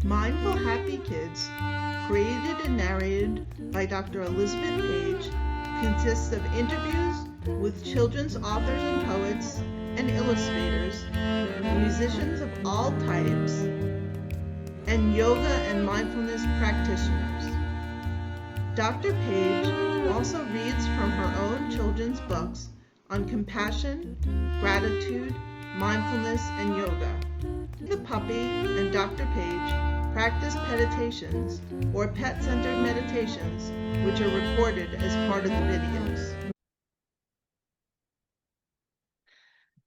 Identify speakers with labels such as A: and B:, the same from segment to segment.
A: Mindful Happy Kids, created and narrated by Dr. Elizabeth Page, consists of interviews with children's authors and poets and illustrators, musicians of all types, and yoga and mindfulness practitioners. Dr. Page also reads from her own children's books on compassion, gratitude, mindfulness, and yoga. The puppy and Dr. Page practice meditations or pet-centered meditations, which are recorded as part of the videos.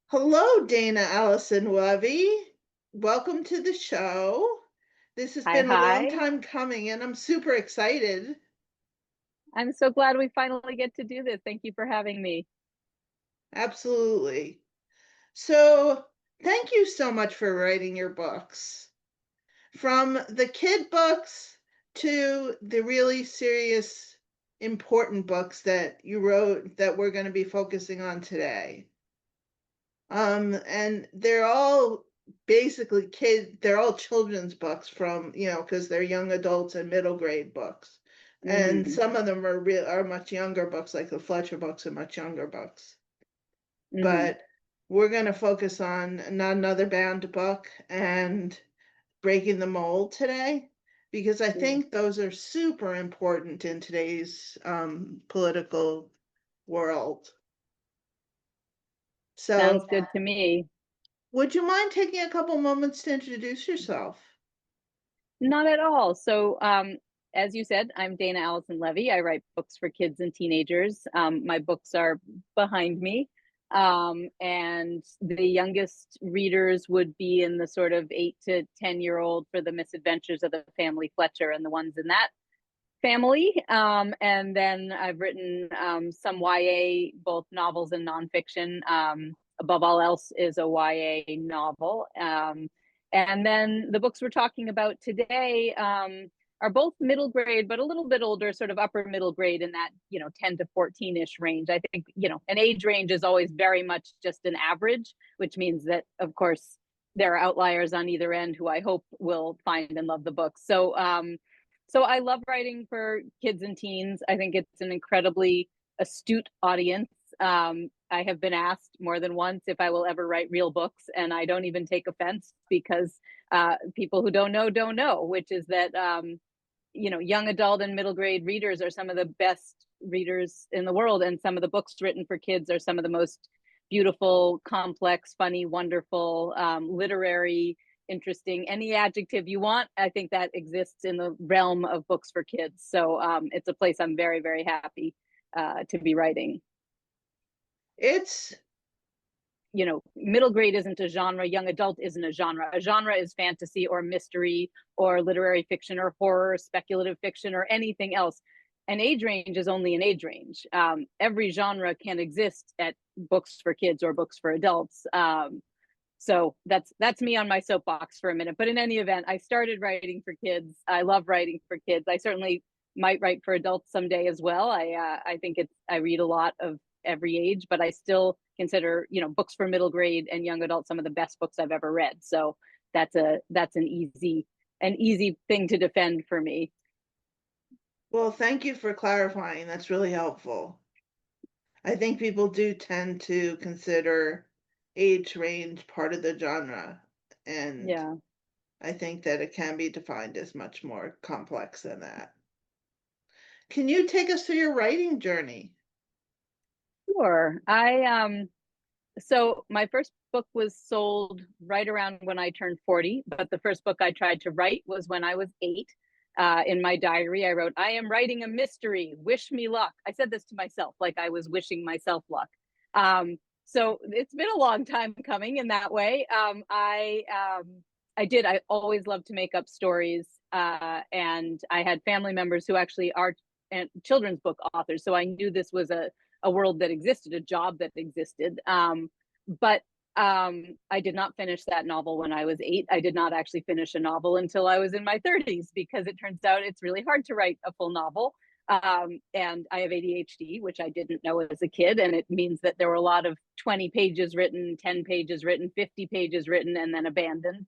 A: Hello, Dana Alison Levy. Welcome to the show. This has been a long time coming, and I'm super excited.
B: I'm so glad we finally get to do this. Thank you for having me.
A: Absolutely. So, thank you so much for writing your books. From the kid books to the really serious, important books that you wrote that we're going to be focusing on today. And they're all basically they're all children's books from, because they're young adults and middle grade books. And some of them are much younger books, like the Fletcher books are much younger books. But we're going to focus on Not Another Band book and Breaking the Mold today, because I think those are super important in today's political world. So,
B: sounds good to me.
A: Would you mind taking a couple moments to introduce yourself?
B: Not at all. So, as you said, I'm Dana Alison Levy. I write books for kids and teenagers. My books are behind me. And the youngest readers would be in the sort of 8 to 10-year-old for the misadventures of the family Fletcher and the ones in that family. And then I've written some YA, both novels and nonfiction. Above All Else is a YA novel. And then the books we're talking about today are both middle grade, but a little bit older, sort of upper middle grade in that, 10 to 14-ish range. I think, an age range is always very much just an average, which means that, of course, there are outliers on either end who I hope will find and love the book. So I love writing for kids and teens. I think it's an incredibly astute audience. I have been asked more than once if I will ever write real books, and I don't even take offense because people who don't know, which is that young adult and middle grade readers are some of the best readers in the world, and some of the books written for kids are some of the most beautiful, complex, funny, wonderful, literary, interesting, any adjective you want. I think that exists in the realm of books for kids. So it's a place I'm very, very happy to be writing.
A: It's
B: middle grade isn't a genre, young adult isn't a genre. A genre is fantasy or mystery or literary fiction or horror, speculative fiction, or anything else. An age range is only an age range. Every genre can exist at books for kids or books for adults. So that's me on my soapbox for a minute. But in any event, I started writing for kids. I love writing for kids. I certainly might write for adults someday as well. I think I read a lot of every age, but I still consider books for middle grade and young adults some of the best books I've ever read. So that's an easy thing to defend for me.
A: Well, thank you for clarifying. That's really helpful. I think people do tend to consider age range part of the genre, and
B: yeah,
A: I think that it can be defined as much more complex than that. Can you take us through your writing journey?
B: sure. So my first book was sold right around when I turned 40, but the first book I tried to write was when I was 8. In my diary, I wrote, "I am writing a mystery. Wish me luck." I said this to myself, like I was wishing myself luck. So it's been a long time coming in that way. I always loved to make up stories, and I had family members who actually are children's book authors, so I knew this was a world that existed, a job that existed. But I did not finish that novel when I was 8. I did not actually finish a novel until I was in my 30s, because it turns out it's really hard to write a full novel. And I have ADHD, which I didn't know as a kid. And it means that there were a lot of 20 pages written, 10 pages written, 50 pages written, and then abandoned.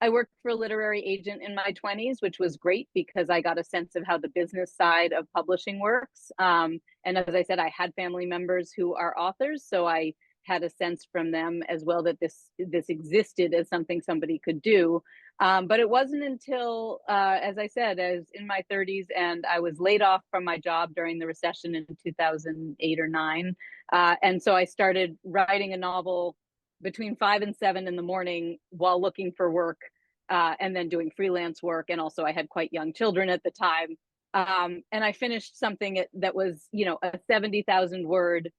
B: I worked for a literary agent in my 20s, which was great because I got a sense of how the business side of publishing works. And as I said, I had family members who are authors, so I had a sense from them as well that this existed as something somebody could do. But it wasn't until, as I said, I was in my 30s and I was laid off from my job during the recession in 2008 or 9. And so I started writing a novel between 5 and 7 in the morning while looking for work, and then doing freelance work. And also, I had quite young children at the time. And I finished something that was, a 70,000 word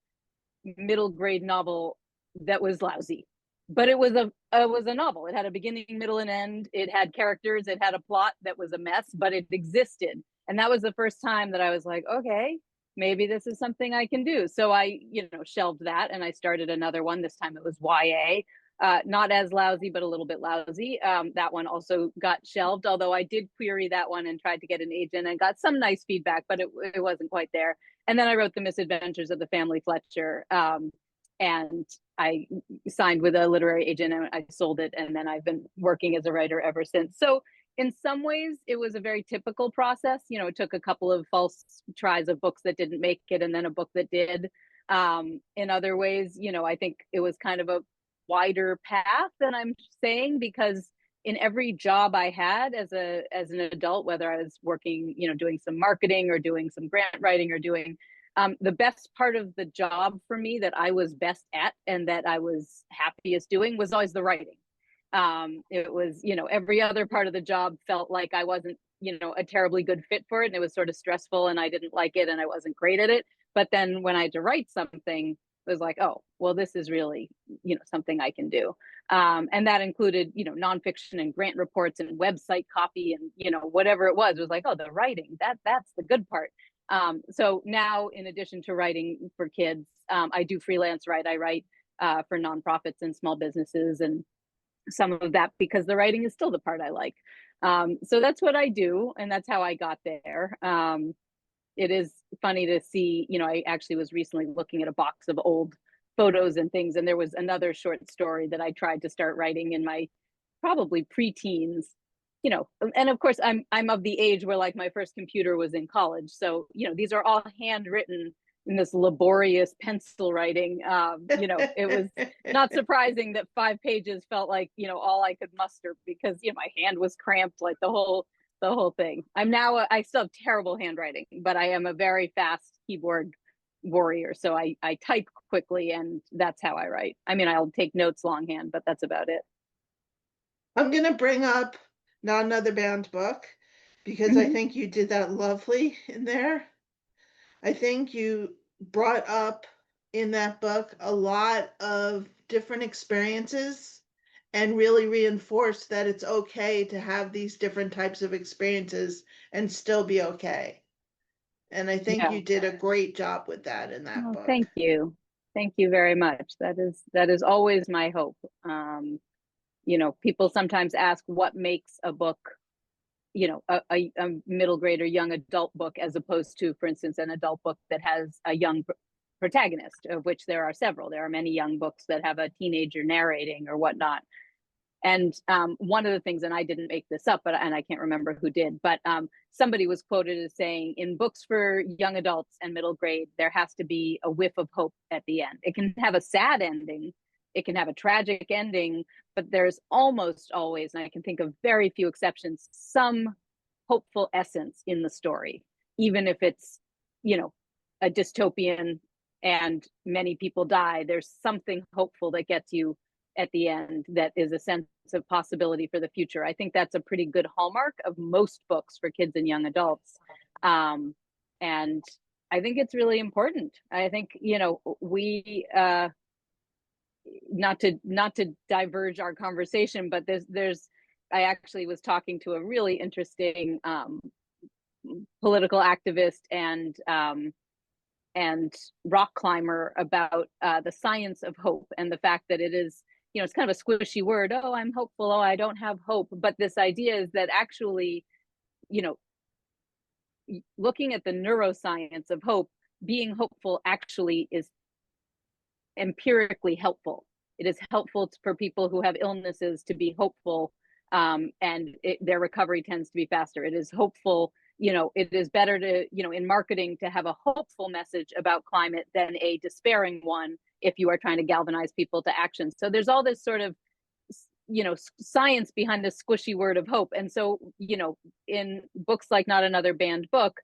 B: middle grade novel that was lousy. But it was a novel. It had a beginning, middle, and end. It had characters. It had a plot that was a mess, but it existed. And that was the first time that I was like, okay, maybe this is something I can do. So I, shelved that and I started another one. This time it was YA. Not as lousy, but a little bit lousy. That one also got shelved, although I did query that one and tried to get an agent and got some nice feedback, but it wasn't quite there. And then I wrote The Misadventures of the Family Fletcher, and I signed with a literary agent and I sold it. And then I've been working as a writer ever since. So in some ways, it was a very typical process. It took a couple of false tries of books that didn't make it and then a book that did. In other ways, I think it was kind of a wider path than I'm saying, because in every job I had as an adult, whether I was working, doing some marketing or doing some grant writing or doing the best part of the job for me that I was best at and that I was happiest doing was always the writing. It was, every other part of the job felt like I wasn't, a terribly good fit for it. And it was sort of stressful and I didn't like it and I wasn't great at it. But then when I had to write something, it was like, oh, well, this is really, something I can do. And that included, nonfiction and grant reports and website copy and, whatever it was like, oh, the writing, that's the good part. So now, in addition to writing for kids, I do freelance write. I write for nonprofits and small businesses and some of that because the writing is still the part I like. So that's what I do. And that's how I got there. It is funny to see, I actually was recently looking at a box of old photos and things, and there was another short story that I tried to start writing in my probably preteens, and of course I'm of the age where like my first computer was in college. So, these are all handwritten in this laborious pencil writing. It was not surprising that 5 pages felt like, all I could muster because, my hand was cramped, like the whole thing. I still have terrible handwriting, but I am a very fast keyboard warrior. So I type quickly and that's how I write. I mean, I'll take notes longhand, but that's about it.
A: I'm going to bring up Not Another Banned Book because I think you did that lovely in there. I think you brought up in that book a lot of different experiences and really reinforced that it's okay to have these different types of experiences and still be okay. And I think
B: Yeah.
A: you did a great job with that in that
B: Well,
A: book.
B: thank you. Thank you very much. That is always my hope. People sometimes ask what makes a book, a middle grade or young adult book, as opposed to, for instance, an adult book that has a young protagonist, of which there are several. There are many young books that have a teenager narrating or whatnot. And one of the things, and I didn't make this up, and I can't remember who did, but somebody was quoted as saying, in books for young adults and middle grade, there has to be a whiff of hope at the end. It can have a sad ending, it can have a tragic ending, but there's almost always, and I can think of very few exceptions, some hopeful essence in the story, even if it's, a dystopian and many people die. There's something hopeful that gets you at the end that is a sense of possibility for the future. I think that's a pretty good hallmark of most books for kids and young adults. And I think it's really important. I think, we not to diverge our conversation, but I actually was talking to a really interesting political activist and rock climber about the science of hope and the fact that it is, it's kind of a squishy word. Oh, I'm hopeful. Oh, I don't have hope. But this idea is that actually, looking at the neuroscience of hope, being hopeful actually is empirically helpful. It is helpful for people who have illnesses to be hopeful and their recovery tends to be faster. It is hopeful. It is better to, in marketing, to have a hopeful message about climate than a despairing one if you are trying to galvanize people to action. So there's all this sort of, science behind the squishy word of hope. And so, in books like Not Another Banned Book,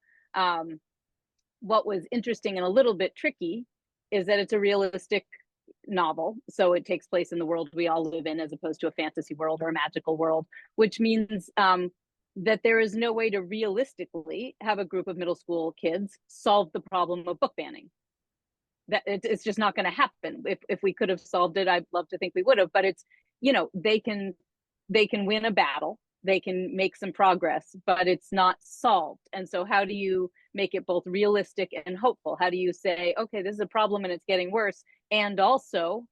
B: what was interesting and a little bit tricky is that it's a realistic novel. So it takes place in the world we all live in, as opposed to a fantasy world or a magical world, which means that there is no way to realistically have a group of middle school kids solve the problem of book banning. That it's just not going to happen. If we could have solved it, I'd love to think we would have, but it's, they can win a battle, they can make some progress, but it's not solved. And so how do you make it both realistic and hopeful? How do you say, okay, this is a problem and it's getting worse, and also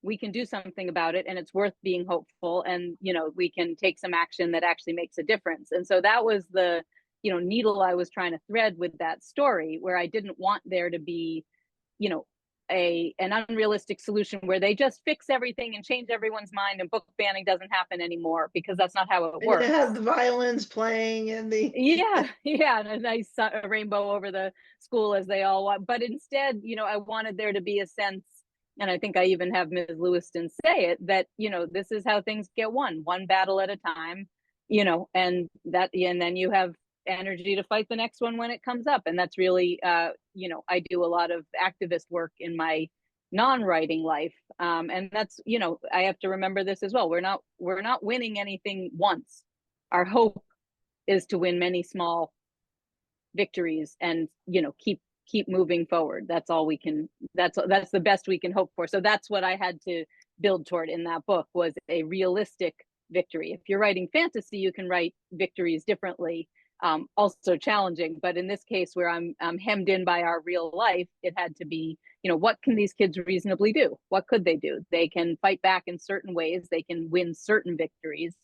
B: we can do something about it and it's worth being hopeful, and we can take some action that actually makes a difference. And so that was the needle I was trying to thread with that story, where I didn't want there to be an unrealistic solution where they just fix everything and change everyone's mind and book banning doesn't happen anymore, because that's not how it
A: And
B: works.
A: you have the violins playing and the
B: yeah, and a nice rainbow over the school as they all want. But instead, I wanted there to be a sense, and I think I even have Ms. Lewiston say it, that this is how things get won, one battle at a time, and then you have energy to fight the next one when it comes up. And that's really I do a lot of activist work in my non-writing life, and that's I have to remember this as well. We're not winning anything once. Our hope is to win many small victories and keep moving forward. That's all we can, that's the best we can hope for. So that's what I had to build toward in that book, was a realistic victory. If you're writing fantasy, you can write victories differently, also challenging. But in this case, where I'm hemmed in by our real life, it had to be, what can these kids reasonably do? What could they do? They can fight back in certain ways. They can win certain victories,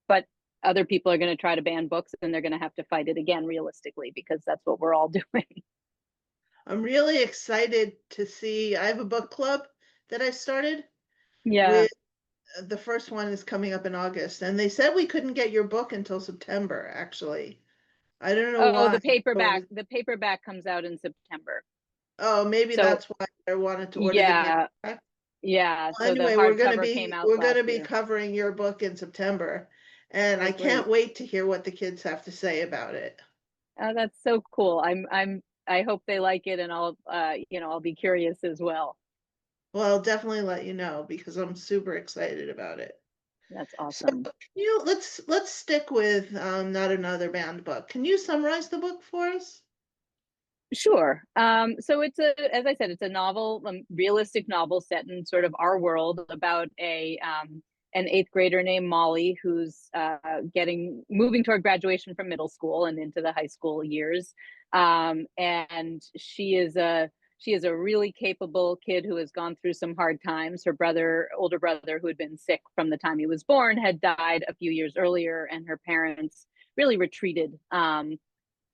B: but other people are going to try to ban books, and they're going to have to fight it again realistically, because that's what we're all doing.
A: I'm really excited to see. I have a book club that I started
B: Yeah.
A: with. The first one is coming up in August, and they said we couldn't get your book until September, actually. I don't know
B: Oh,
A: why.
B: the paperback comes out in September.
A: Oh, maybe
B: So
A: that's why I wanted to order the
B: yeah,
A: paperback.
B: yeah.
A: Well,
B: So the
A: anyway,
B: hardcover came out
A: we're
B: last
A: gonna be
B: year.
A: covering your book in September, and
B: Oh,
A: I can't
B: great.
A: wait to hear what the kids have to say about it.
B: Oh, that's so cool. I hope they like it, and I'll be curious as well.
A: Well, I'll definitely let you know because I'm super excited about it.
B: That's
A: So,
B: awesome.
A: let's stick with Not Another Banned Book. Can you summarize the book for us?
B: Sure. So as I said, it's a novel, realistic novel set in sort of our world, about an eighth grader named Molly, who's moving toward graduation from middle school and into the high school years. And she is a really capable kid who has gone through some hard times. Her older brother, who had been sick from the time he was born, had died a few years earlier, and her parents really retreated.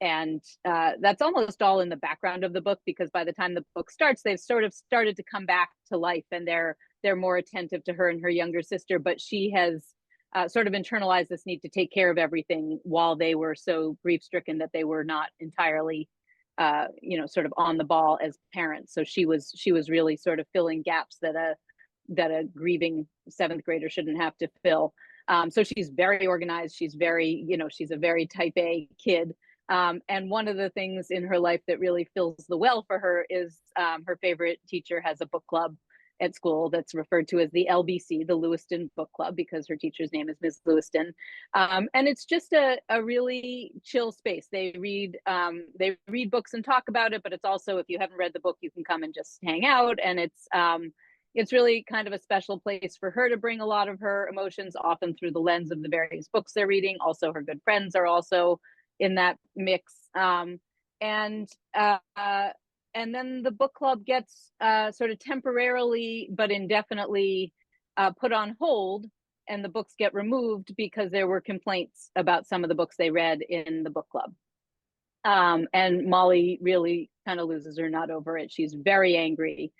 B: And that's almost all in the background of the book, because by the time the book starts, they've sort of started to come back to life, and they're more attentive to her and her younger sister. But she has sort of internalized this need to take care of everything, while they were so grief stricken that they were not entirely sort of on the ball as parents. So she was really sort of filling gaps that a grieving seventh grader shouldn't have to fill. So she's very organized. She's she's a very type A kid. And one of the things in her life that really fills the well for her is her favorite teacher has a book club at school that's referred to as the LBC, the Lewiston Book Club, because her teacher's name is Ms. Lewiston. And it's just a really chill space. They read books and talk about it, but it's also, if you haven't read the book, you can come and just hang out. And it's really kind of a special place for her to bring a lot of her emotions, often through the lens of the various books they're reading. Also, her good friends are also in that mix. And then the book club gets sort of temporarily but indefinitely put on hold, and the books get removed because there were complaints about some of the books they read in the book club. And Molly really kind of loses her nut over it. She's very angry.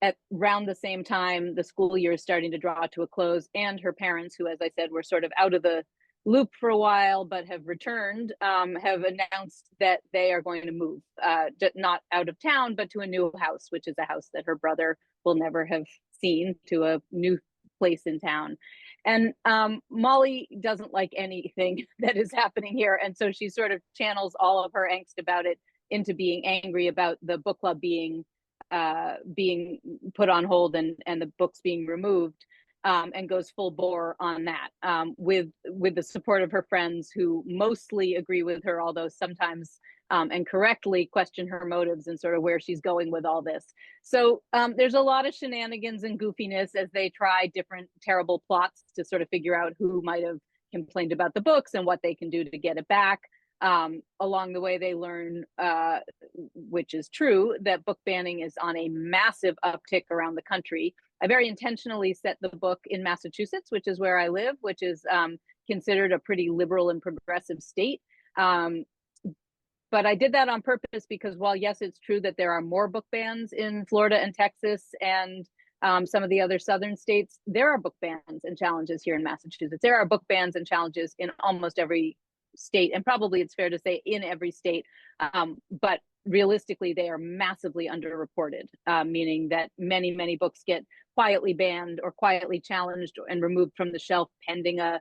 B: at around the same time, the school year is starting to draw to a close, and her parents, who, as I said, were sort of out of the loop for a while but have returned, have announced that they are going to move, not out of town, but to a new house, which is a house that her brother will never have seen, to a new place in town. And Molly doesn't like anything that is happening here. And so she sort of channels all of her angst about it into being angry about the book club being put on hold and the books being removed, and goes full bore on that, with the support of her friends, who mostly agree with her, although sometimes and correctly question her motives and sort of where she's going with all this. So there's a lot of shenanigans and goofiness as they try different terrible plots to sort of figure out who might have complained about the books and what they can do to get it back. Along the way, they learn, which is true, that book banning is on a massive uptick around the country. I very intentionally set the book in Massachusetts, which is where I live, which is considered a pretty liberal and progressive state. But I did that on purpose because while, yes, it's true that there are more book bans in Florida and Texas and some of the other southern states, there are book bans and challenges here in Massachusetts. There are book bans and challenges in almost every state, and probably it's fair to say in every state, but realistically they are massively underreported, meaning that many books get quietly banned or quietly challenged and removed from the shelf pending a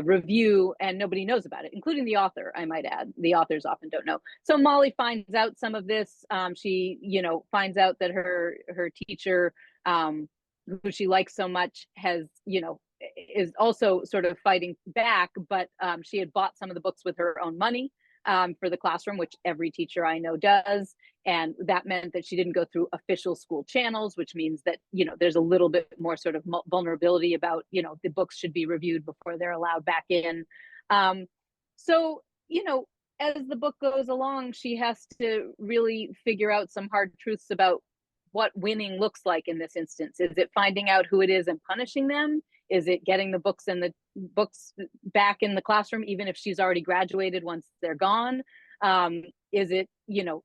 B: review, and nobody knows about it, including the author, I might add. The authors often don't know. So Molly finds out some of this. She finds out that her teacher, who she likes so much, has is also sort of fighting back, but she had bought some of the books with her own money for the classroom, which every teacher I know does. And that meant that she didn't go through official school channels, which means that, there's a little bit more sort of vulnerability about, the books should be reviewed before they're allowed back in. So, as the book goes along, she has to really figure out some hard truths about what winning looks like in this instance. Is it finding out who it is and punishing them? Is it getting the books back in the classroom, even if she's already graduated once they're gone? Is it,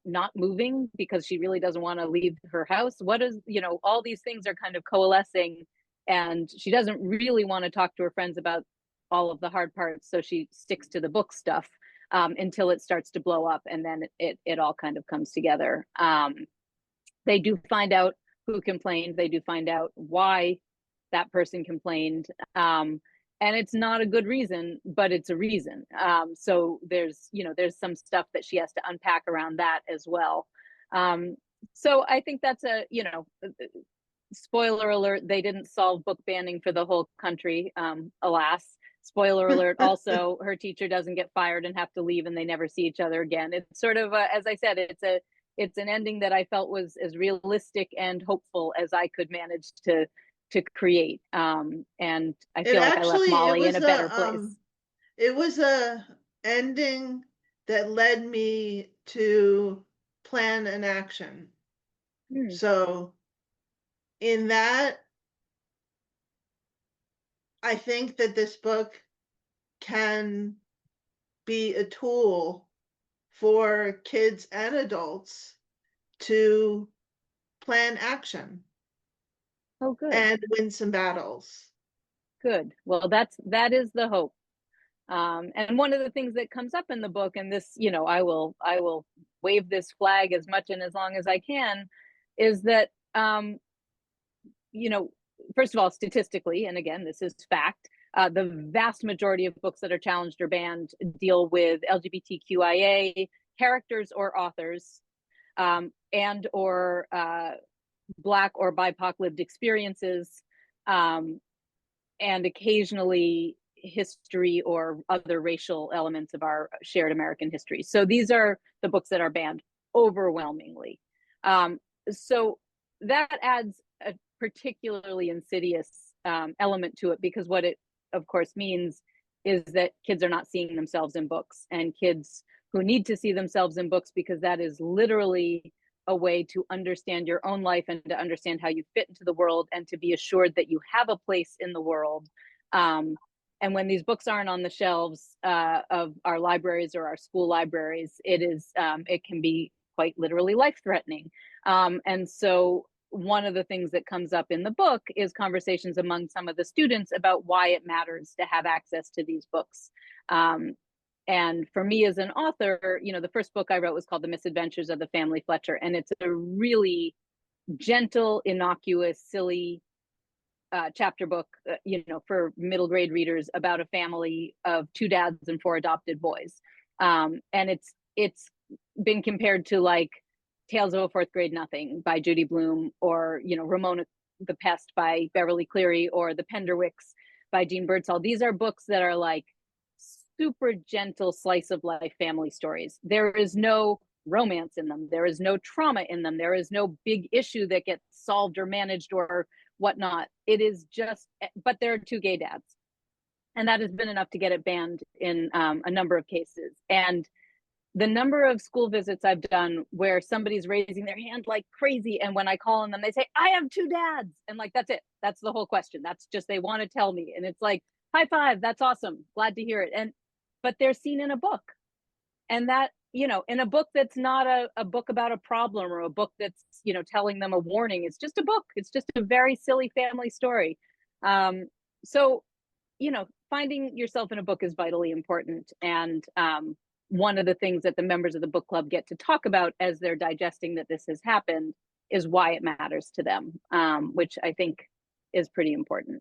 B: not moving because she really doesn't want to leave her house? What is, all these things are kind of coalescing, and she doesn't really want to talk to her friends about all of the hard parts. So she sticks to the book stuff until it starts to blow up, and then it all kind of comes together. They do find out who complained. They do find out why that person complained. And it's not a good reason, but it's a reason. So there's some stuff that she has to unpack around that as well. So I think that's spoiler alert, they didn't solve book banning for the whole country, alas. Spoiler alert, also, her teacher doesn't get fired and have to leave, and they never see each other again. It's sort of, as I said, it's an ending that I felt was as realistic and hopeful as I could manage to create. And I feel like I left Molly in a better place.
A: It was a ending that led me to plan an action. So in that, I think that this book can be a tool for kids and adults to plan action.
B: Oh, good.
A: And win some battles.
B: Good. Well, that is the hope. And one of the things that comes up in the book, and this, I will wave this flag as much and as long as I can, is that, first of all, statistically, and again, this is fact, the vast majority of books that are challenged or banned deal with LGBTQIA characters or authors, and or Black or BIPOC lived experiences, and occasionally history or other racial elements of our shared American history. So these are the books that are banned overwhelmingly. So that adds a particularly insidious element to it, because what it, of course, means is that kids are not seeing themselves in books, and kids who need to see themselves in books, because that is literally a way to understand your own life and to understand how you fit into the world and to be assured that you have a place in the world. And when these books aren't on the shelves of our libraries or our school libraries, it can be quite literally life-threatening. And so one of the things that comes up in the book is conversations among some of the students about why it matters to have access to these books. And for me as an author, the first book I wrote was called The Misadventures of the Family Fletcher, and it's a really gentle, innocuous, silly chapter book, for middle grade readers about a family of 2 dads and 4 adopted boys. And it's been compared to like Tales of a Fourth Grade Nothing by Judy Blume, or Ramona the Pest by Beverly Cleary, or The Penderwicks by Jean Birdsall. These are books that are like super gentle slice of life family stories. There is no romance in them. There is no trauma in them. There is no big issue that gets solved or managed or whatnot. It is just, but there are 2 gay dads. And that has been enough to get it banned in a number of cases. And the number of school visits I've done where somebody's raising their hand like crazy, and when I call on them, they say, I have 2 dads. And like, that's it. That's the whole question. That's just, they want to tell me. And it's like, high five. That's awesome. Glad to hear it. But they're seen in a book. And that, in a book that's not a book about a problem, or a book that's, telling them a warning. It's just a book. It's just a very silly family story. So, finding yourself in a book is vitally important. And one of the things that the members of the book club get to talk about as they're digesting that this has happened is why it matters to them, which I think is pretty important.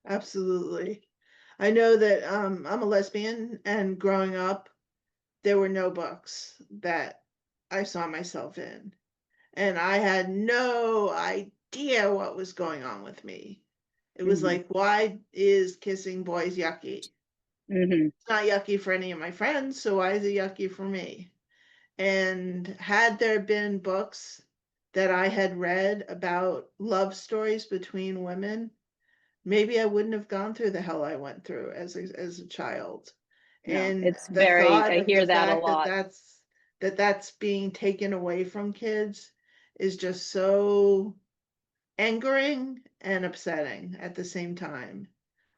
A: Absolutely. I know that I'm a lesbian, and growing up, there were no books that I saw myself in. And I had no idea what was going on with me. It was
B: Mm-hmm.
A: like, why is kissing boys yucky?
B: Mm-hmm.
A: It's not yucky for any of my friends, so why is it yucky for me? And had there been books that I had read about love stories between women, maybe I wouldn't have gone through the hell I went through as a child.
B: No,
A: And
B: it's
A: the
B: very,
A: thought
B: I
A: of the
B: hear that a
A: fact that
B: lot.
A: that's being taken away from kids is just so angering and upsetting at the same time.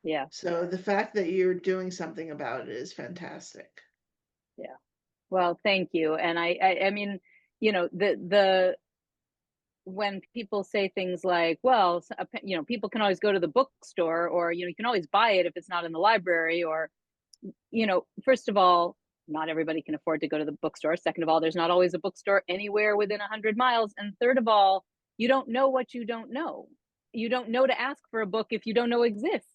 B: Yeah.
A: So the fact that you're doing something about it is fantastic.
B: Yeah. Well, thank you. And I mean, the when people say things like, well, people can always go to the bookstore, or, you can always buy it if it's not in the library, or, first of all, not everybody can afford to go to the bookstore. Second of all, there's not always a bookstore anywhere within 100 miles. And third of all, you don't know what you don't know. You don't know to ask for a book if you don't know exists.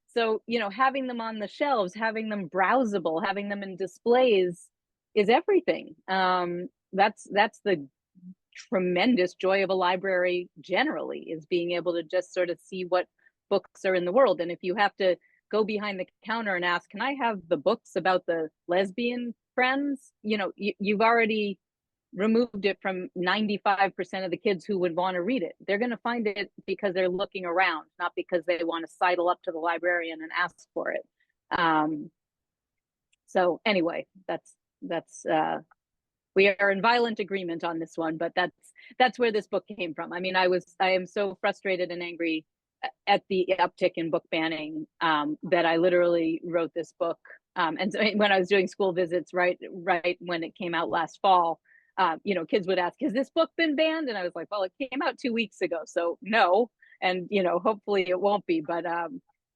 B: So, having them on the shelves, having them browsable, having them in displays is everything. That's the tremendous joy of a library generally, is being able to just sort of see what books are in the world. And if you have to go behind the counter and ask, can I have the books about the lesbian friends? You've already removed it from 95% of the kids who would want to read it. They're going to find it because they're looking around, not because they want to sidle up to the librarian and ask for it. So anyway, that's we are in violent agreement on this one, but that's where this book came from. I mean, I am so frustrated and angry at the uptick in book banning, that I literally wrote this book. And so when I was doing school visits, right when it came out last fall, kids would ask, has this book been banned? And I was like, well, it came out 2 weeks ago, so no. And, hopefully it won't be, but,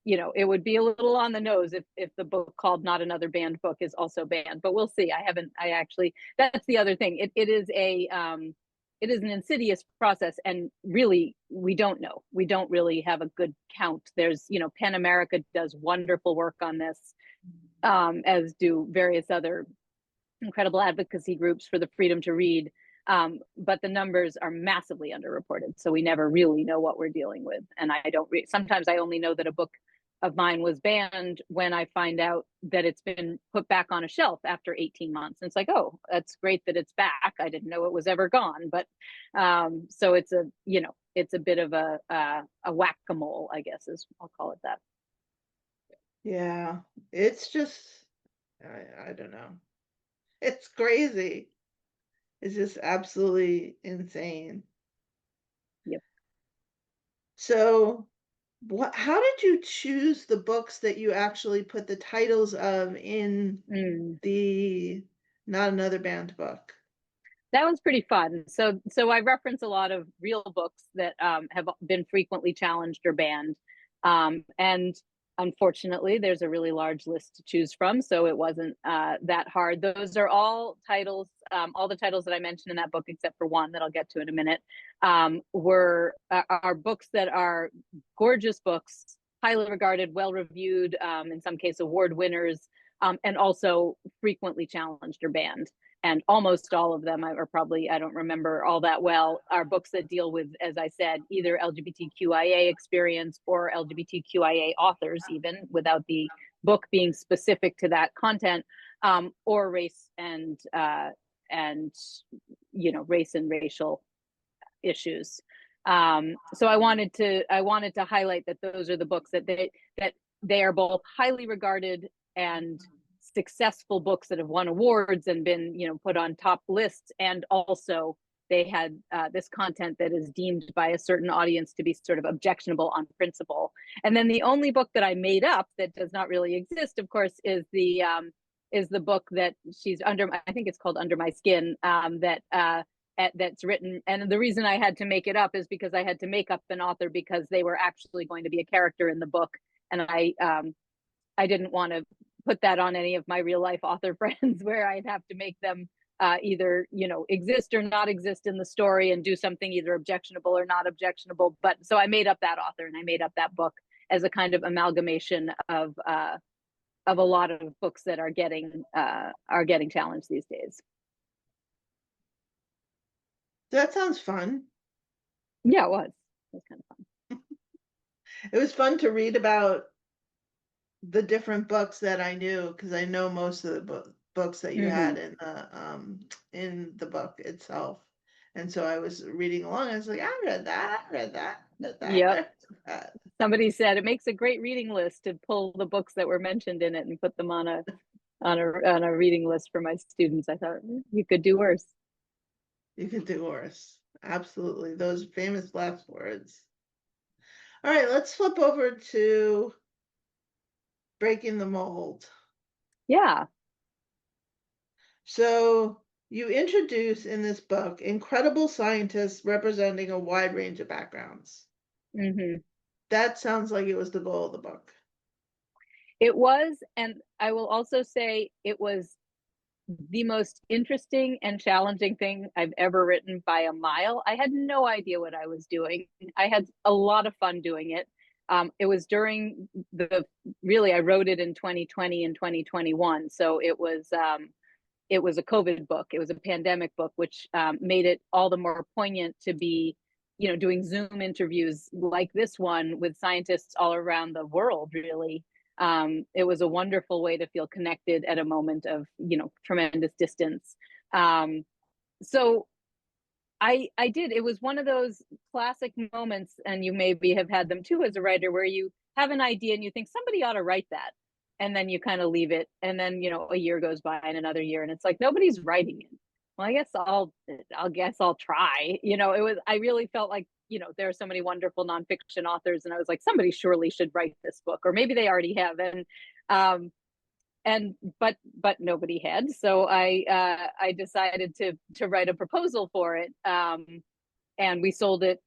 B: it would be a little on the nose if the book called Not Another Banned Book is also banned, but we'll see. That's the other thing. It is an insidious process, and really we don't know. We don't really have a good count. There's, PEN America does wonderful work on this, as do various other incredible advocacy groups for the freedom to read. But the numbers are massively underreported, so we never really know what we're dealing with. And sometimes I only know that a book of mine was banned when I find out that it's been put back on a shelf after 18 months. And it's like, oh, that's great that it's back. I didn't know it was ever gone. But so it's a bit of a whack-a-mole, I guess, I'll call it that.
A: Yeah, it's just, I don't know. It's crazy. It's just absolutely insane.
B: Yep.
A: So, how did you choose the books that you actually put the titles of in
B: Mm.
A: the not another banned book.
B: That was pretty fun. So I reference a lot of real books that have been frequently challenged or banned, and unfortunately, there's a really large list to choose from. So it wasn't that hard. Those are all titles. All the titles that I mentioned in that book, except for one that I'll get to in a minute, were are books that are gorgeous books, highly regarded, well reviewed, in some case award winners, and also frequently challenged or banned. And almost all of them are probably, I don't remember all that well, are books that deal with, as I said, either LGBTQIA experience or LGBTQIA authors, even without the book being specific to that content, or race and race and racial issues. So I wanted to highlight that those are the books that they are both highly regarded and successful books that have won awards and been put on top lists, and also they had this content that is deemed by a certain audience to be sort of objectionable on principle. And then the only book that I made up that does not really exist, of course, is the book that she's under. I think it's called Under My Skin. That's written, and the reason I had to make it up is because I had to make up an author because they were actually going to be a character in the book, and I didn't want to put that on any of my real life author friends where I'd have to make them either exist or not exist in the story and do something either objectionable or not objectionable. But so I made up that author and I made up that book as a kind of amalgamation of a lot of books that are getting challenged these days.
A: That sounds fun.
B: Yeah, it was. It was kind of fun.
A: It was fun to read about the different books that I knew, because I know most of the books that you had in the book itself. And so I was reading along. I was like, I read that, I read that, I read that,
B: Yep.
A: I read that.
B: Somebody said it makes a great reading list to pull the books that were mentioned in it and put them on a reading list for my students. I thought you could do worse.
A: You could do worse. Absolutely. Those famous last words. All right, let's flip over to Breaking the Mold.
B: Yeah.
A: So you introduce in this book incredible scientists representing a wide range of backgrounds.
B: Mm-hmm.
A: That sounds like it was the goal of the book.
B: It was, and I will also say it was the most interesting and challenging thing I've ever written by a mile. I had no idea what I was doing. I had a lot of fun doing it. It was during I wrote it in 2020 and 2021. So it was a COVID book. It was a pandemic book, which made it all the more poignant to be, doing Zoom interviews like this one with scientists all around the world, really. It was a wonderful way to feel connected at a moment of tremendous distance. So I did. It was one of those classic moments, and you maybe have had them too as a writer, where you have an idea and you think somebody ought to write that, and then you kind of leave it, and then a year goes by and another year, and it's like nobody's writing it. Well, I guess I'll try. I really felt like there are so many wonderful nonfiction authors, and I was like, somebody surely should write this book, or maybe they already have, but nobody had. So I decided to write a proposal for it, and we sold it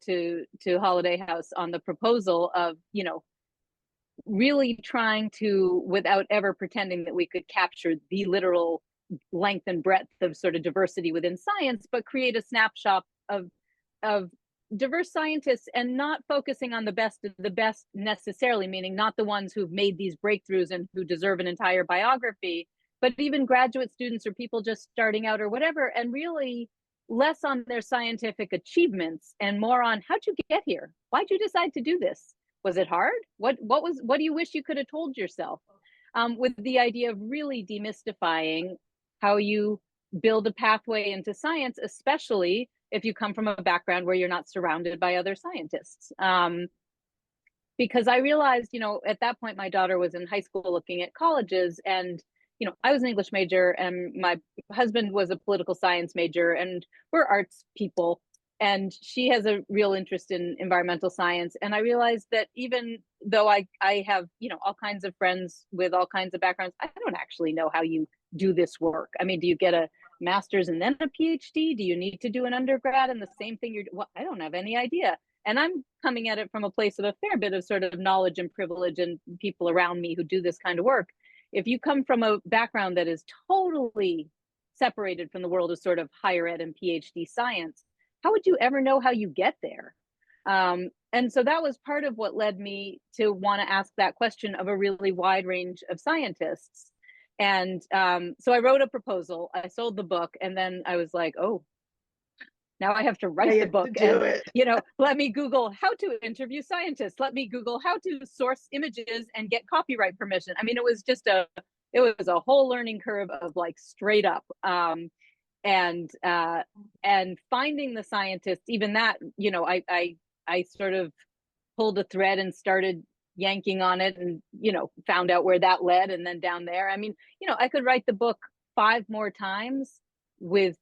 B: to Holiday House on the proposal of really trying to, without ever pretending that we could capture the literal length and breadth of sort of diversity within science, but create a snapshot of diverse scientists, and not focusing on the best of the best necessarily, meaning not the ones who've made these breakthroughs and who deserve an entire biography, but even graduate students or people just starting out or whatever, and really less on their scientific achievements and more on how'd you get here? Why'd you decide to do this? Was it hard? What do you wish you could have told yourself? With the idea of really demystifying how you build a pathway into science, especially if you come from a background where you're not surrounded by other scientists. Because I realized, at that point, my daughter was in high school looking at colleges, and, I was an English major and my husband was a political science major, and we're arts people. And she has a real interest in environmental science. And I realized that even though I have, all kinds of friends with all kinds of backgrounds, I don't actually know how you do this work? I mean, do you get a master's and then a PhD? Do you need to do an undergrad and the same thing well, I don't have any idea. And I'm coming at it from a place of a fair bit of sort of knowledge and privilege and people around me who do this kind of work. If you come from a background that is totally separated from the world of sort of higher ed and PhD science, how would you ever know how you get there? And so that was part of what led me to want to ask that question of a really wide range of scientists. And so I wrote a proposal, I sold the book, and then I was like, oh, now I have to write the book and, let me Google how to interview scientists. Let me Google how to source images and get copyright permission. I mean, it was a whole learning curve of like straight up. And finding the scientists, even that, I sort of pulled a thread and started yanking on it and, found out where that led and then down there. I mean, I could write the book 5 more times with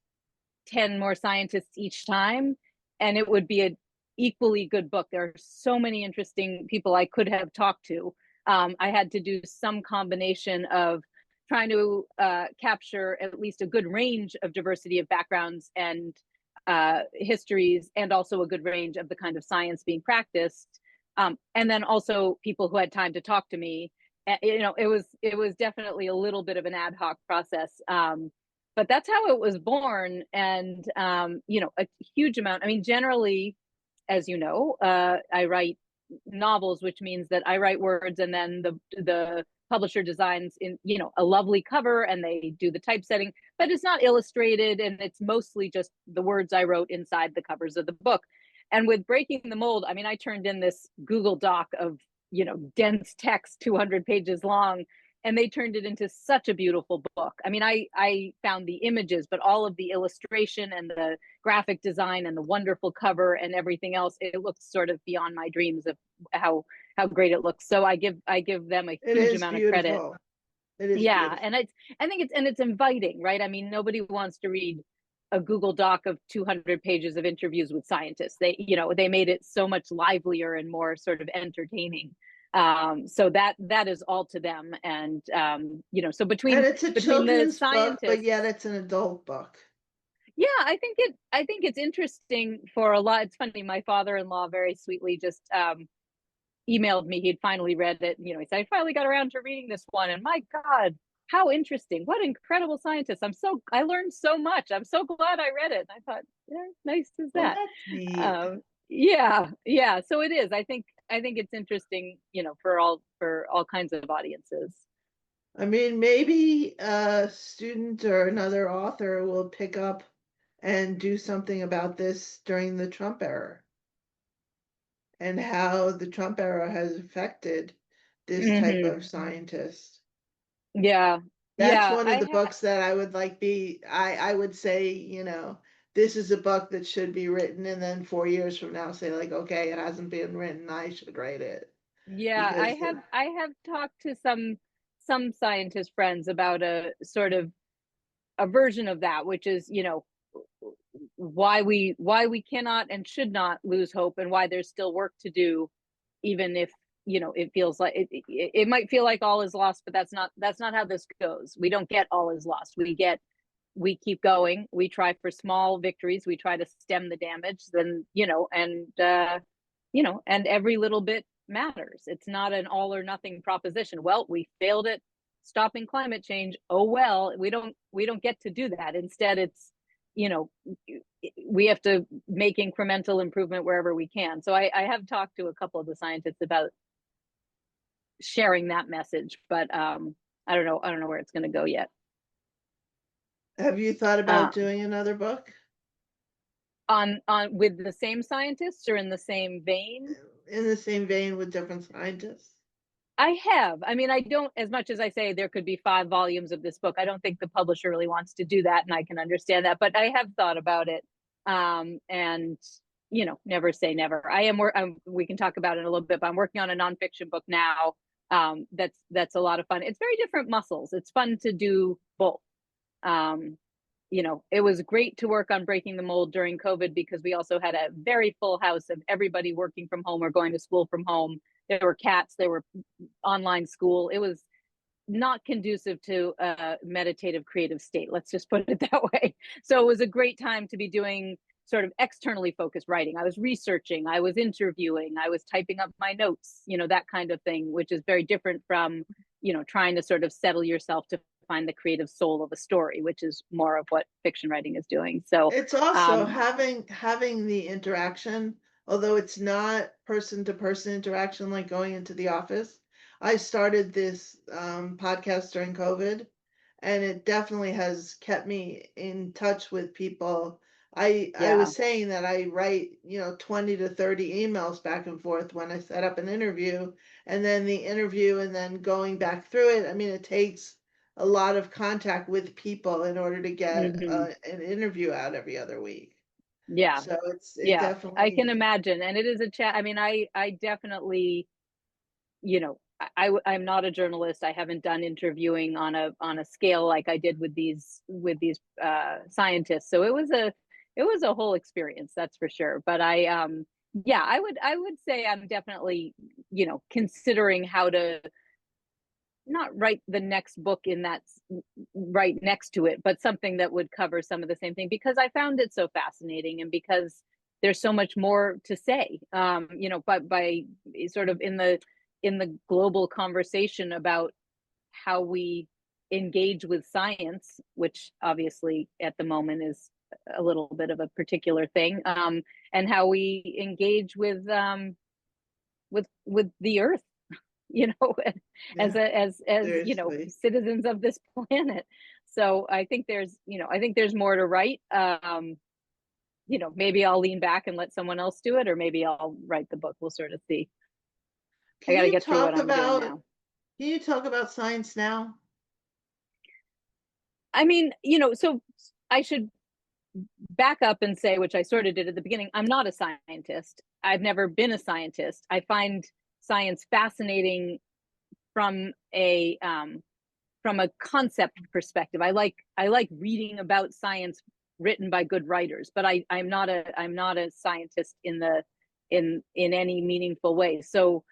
B: 10 more scientists each time, and it would be an equally good book. There are so many interesting people I could have talked to. I had to do some combination of trying to capture at least a good range of diversity of backgrounds and histories, and also a good range of the kind of science being practiced. And then also people who had time to talk to me. It was definitely a little bit of an ad hoc process. But that's how it was born. And, a huge amount. I mean, generally, as you know, I write novels, which means that I write words and then the publisher designs a lovely cover and they do the typesetting, but it's not illustrated, and it's mostly just the words I wrote inside the covers of the book. And with Breaking the Mold, I mean, I turned in this Google Doc of, dense text, 200 pages long, and they turned it into such a beautiful book. I mean, I found the images, but all of the illustration and the graphic design and the wonderful cover and everything else, it looks sort of beyond my dreams of how great it looks. So I give them a huge amount of credit.
A: It is
B: yeah,
A: beautiful.
B: and I think it's inviting, right? I mean, nobody wants to read a Google Doc of 200 pages of interviews with scientists. They made it so much livelier and more sort of entertaining. So that is all to them. And so between
A: it's a
B: the
A: children's book, but
B: scientists,
A: yet it's an adult book.
B: yeah, I think it's interesting for a lot. It's funny, my father-in-law very sweetly just emailed me. He'd finally read it. He said, I finally got around to reading this one, and my God, how interesting. What incredible scientists. I learned so much. I'm so glad I read it. And I thought, yeah, nice as that.
A: Well, that's neat.
B: Yeah. So it is. I think it's interesting, for all kinds of audiences.
A: I mean, maybe a student or another author will pick up and do something about this during the Trump era, and how the Trump era has affected this type of scientist.
B: Yeah.
A: That's one of the books that I would I would say, this is a book that should be written, and then 4 years from now say like, okay, it hasn't been written, I should write it.
B: Yeah, I have talked to some scientist friends about a sort of a version of that, which is, why we cannot and should not lose hope, and why there's still work to do, even if it feels like it might feel like all is lost, but that's not how this goes. We don't get all is lost. We keep going. We try for small victories. We try to stem the damage. Then and every little bit matters. It's not an all or nothing proposition. Well, we failed at stopping climate change. Oh well, we don't get to do that. Instead, it's we have to make incremental improvement wherever we can. So I have talked to a couple of the scientists about sharing that message, but I don't know where it's going to go yet.
A: Have you thought about doing another book
B: on with the same scientists, or in the same vein?
A: In the same vein with different scientists?
B: I have. I mean, I don't, as much as I say there could be 5 volumes of this book, I don't think the publisher really wants to do that, and I can understand that, but I have thought about it. And never say never. We can talk about it in a little bit, but I'm working on a nonfiction book now. That's a lot of fun. It's very different muscles. It's fun to do both. It was great to work on Breaking the Mold during COVID, because we also had a very full house of everybody working from home or going to school from home. There were cats, there were online school. It was not conducive to a meditative creative state. Let's just put it that way. So it was a great time to be doing sort of externally focused writing. I was researching, I was interviewing, I was typing up my notes, that kind of thing, which is very different from, trying to sort of settle yourself to find the creative soul of a story, which is more of what fiction writing is doing. So
A: It's also having the interaction, although it's not person to person interaction like going into the office. I started this podcast during COVID, and it definitely has kept me in touch with people. I
B: yeah.
A: was saying that I write, 20 to 30 emails back and forth when I set up an interview, and then the interview and then going back through it. I mean, it takes a lot of contact with people in order to get
B: Hmm.
A: an interview out every other week.
B: Yeah.
A: So it
B: Yeah, I can
A: definitely,
B: imagine. And it is a chat. I mean, I definitely, I'm not a journalist. I haven't done interviewing on a scale like I did with these scientists. So it was a whole experience, that's for sure. But yeah, I would say I'm definitely, considering how to not write the next book in that right next to it, but something that would cover some of the same thing, because I found it so fascinating, and because there's so much more to say. But by sort of in the global conversation about how we engage with science, which obviously at the moment is a little bit of a particular thing, and how we engage with the earth, you know as
A: yeah,
B: a as
A: seriously.
B: citizens of this planet. So I think there's more to write. Maybe I'll lean back and let someone else do it, or maybe I'll write the book. We'll sort of see. I
A: Can
B: got to
A: you
B: get through what
A: talk
B: I'm doing
A: about
B: now.
A: can you talk about science now?
B: I mean, so I should back up and say, which I sort of did at the beginning, I'm not a scientist. I've never been a scientist. I find science fascinating from a concept perspective. I like reading about science written by good writers, but I'm not a scientist in any meaningful way. So,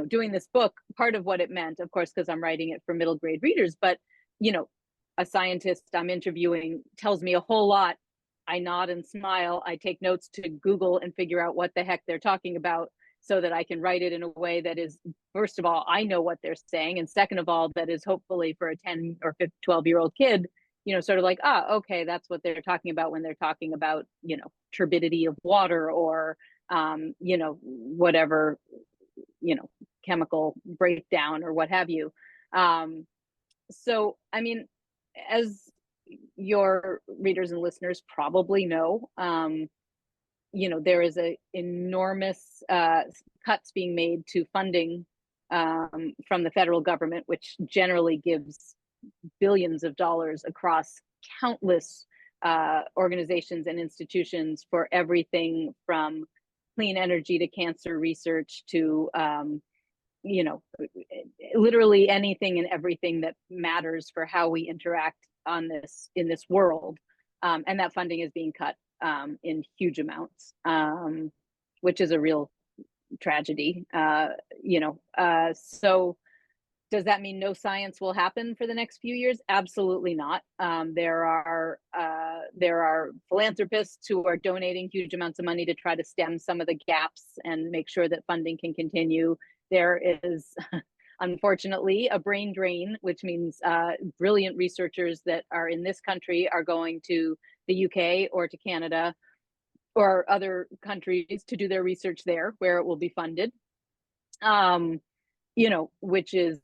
B: doing this book, part of what it meant, of course, because I'm writing it for middle grade readers, but you know, a scientist I'm interviewing tells me a whole lot. I nod and smile. I take notes to Google and figure out what the heck they're talking about, so that I can write it in a way that is, first of all, I know what they're saying, and second of all, that is hopefully for a 10 or 12-year-old kid, sort of like, okay, that's what they're talking about when they're talking about, turbidity of water, or, whatever, you know, chemical breakdown or what have you. Um, so, I mean, as your readers and listeners probably know, there is a enormous cuts being made to funding from the federal government, which generally gives billions of dollars across countless organizations and institutions for everything from clean energy to cancer research to you know literally anything and everything that matters for how we interact in this world. And that funding is being cut in huge amounts, which is a real tragedy. So does that mean no science will happen for the next few years? Absolutely not. There are philanthropists who are donating huge amounts of money to try to stem some of the gaps and make sure that funding can continue. There is unfortunately a brain drain, which means brilliant researchers that are in this country are going to the UK or to Canada or other countries to do their research there, where it will be funded. Which is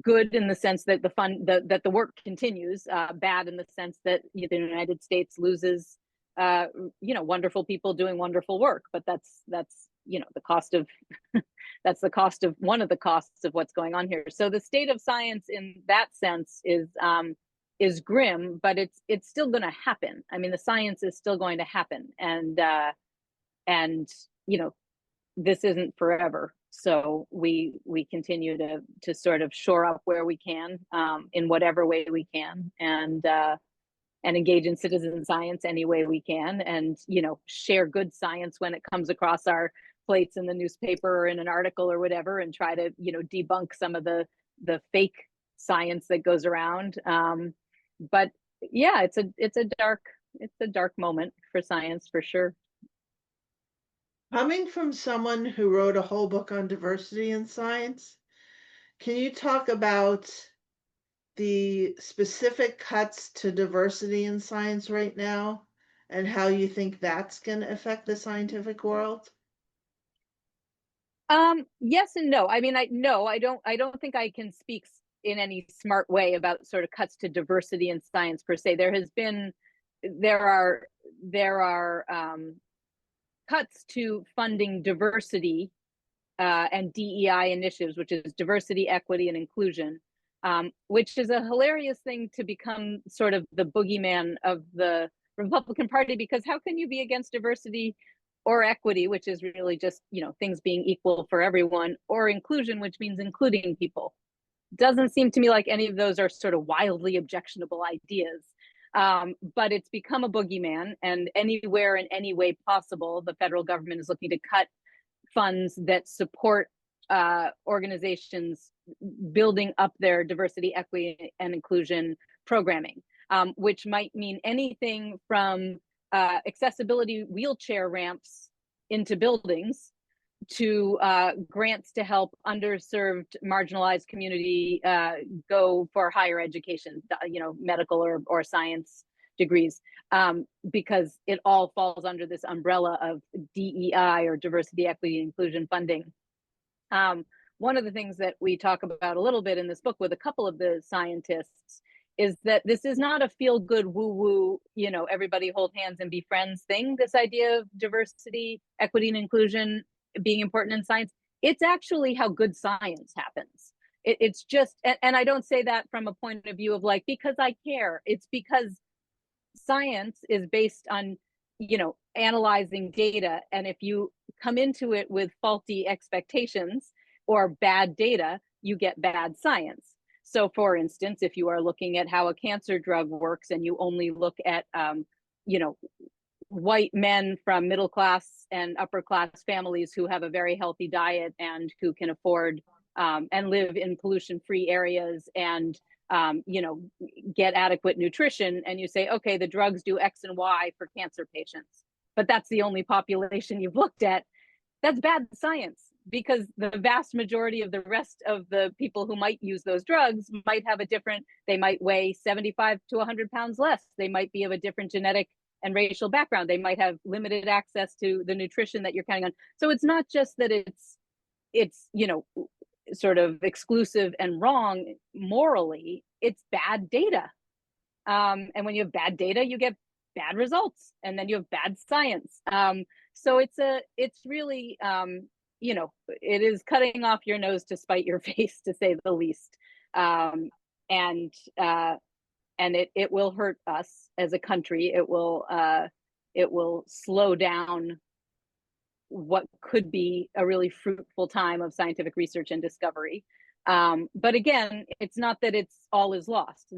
B: good in the sense that that the work continues. Bad in the sense that the United States loses, wonderful people doing wonderful work. But that's the cost of that's the cost of one of the costs of what's going on here. So the state of science in that sense is grim, but it's still going to happen. I mean, the science is still going to happen, and this isn't forever. So we continue to sort of shore up where we can, in whatever way we can, and engage in citizen science any way we can, and share good science when it comes across our plates in the newspaper or in an article or whatever, and try to debunk some of the the fake science that goes around. But yeah, it's a dark moment for science for sure.
A: Coming from someone who wrote a whole book on diversity in science, can you talk about the specific cuts to diversity in science right now and how you think that's going to affect the scientific world?
B: Yes and no. I mean, I don't think I can speak in any smart way about sort of cuts to diversity in science per se. There are cuts to funding diversity and DEI initiatives, which is diversity, equity, and inclusion, which is a hilarious thing to become sort of the boogeyman of the Republican Party, because how can you be against diversity or equity, which is really just, things being equal for everyone, or inclusion, which means including people? Doesn't seem to me like any of those are sort of wildly objectionable ideas. But it's become a boogeyman, and anywhere in any way possible, the federal government is looking to cut funds that support organizations building up their diversity, equity, and inclusion programming, which might mean anything from accessibility wheelchair ramps into buildings to grants to help underserved, marginalized community go for higher education, medical or science degrees, because it all falls under this umbrella of DEI, or diversity, equity, and inclusion funding. One of the things that we talk about a little bit in this book with a couple of the scientists is that this is not a feel good woo woo, everybody hold hands and be friends thing. This idea of diversity, equity, and inclusion being important in science, it's actually how good science happens. It's just, and I don't say that from a point of view of like, because I care. It's because science is based on, analyzing data. And if you come into it with faulty expectations or bad data, you get bad science. So for instance, if you are looking at how a cancer drug works and you only look at, white men from middle class and upper class families who have a very healthy diet and who can afford and live in pollution free areas and get adequate nutrition, and you say, okay, the drugs do X and Y for cancer patients, but that's the only population you've looked at. That's bad science, because the vast majority of the rest of the people who might use those drugs might have they might weigh 75 to 100 pounds less. They might be of a different genetic and racial background. They might have limited access to the nutrition that you're counting on. So it's not just that it's sort of exclusive and wrong morally, it's bad data. And when you have bad data, you get bad results, and then you have bad science. So it's really, it is cutting off your nose to spite your face, to say the least. And it will hurt us as a country. It will slow down what could be a really fruitful time of scientific research and discovery. But again, it's not that it's all is lost.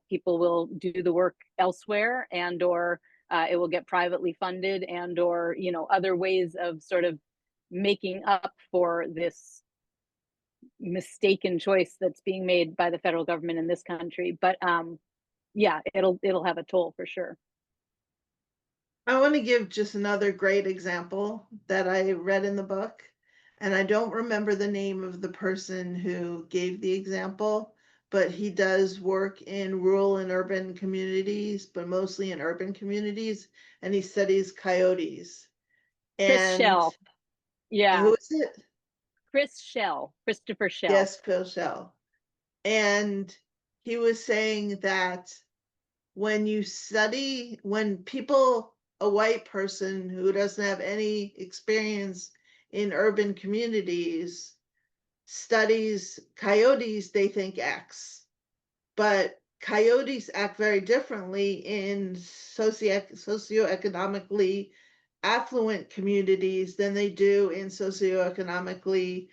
B: People will do the work elsewhere, and or it will get privately funded, and or other ways of sort of making up for this mistaken choice that's being made by the federal government in this country. But yeah, it'll have a toll for sure.
A: I want to give just another great example that I read in the book, and I don't remember the name of the person who gave the example, but he does work in rural and urban communities, but mostly in urban communities, and he studies coyotes.
B: Chris
A: And
B: Shell. Yeah.
A: who is it?
B: Christopher Shell.
A: Yes, Phil Shell. And he was saying that when a white person who doesn't have any experience in urban communities studies coyotes, they think X. But coyotes act very differently in socioeconomically affluent communities than they do in socioeconomically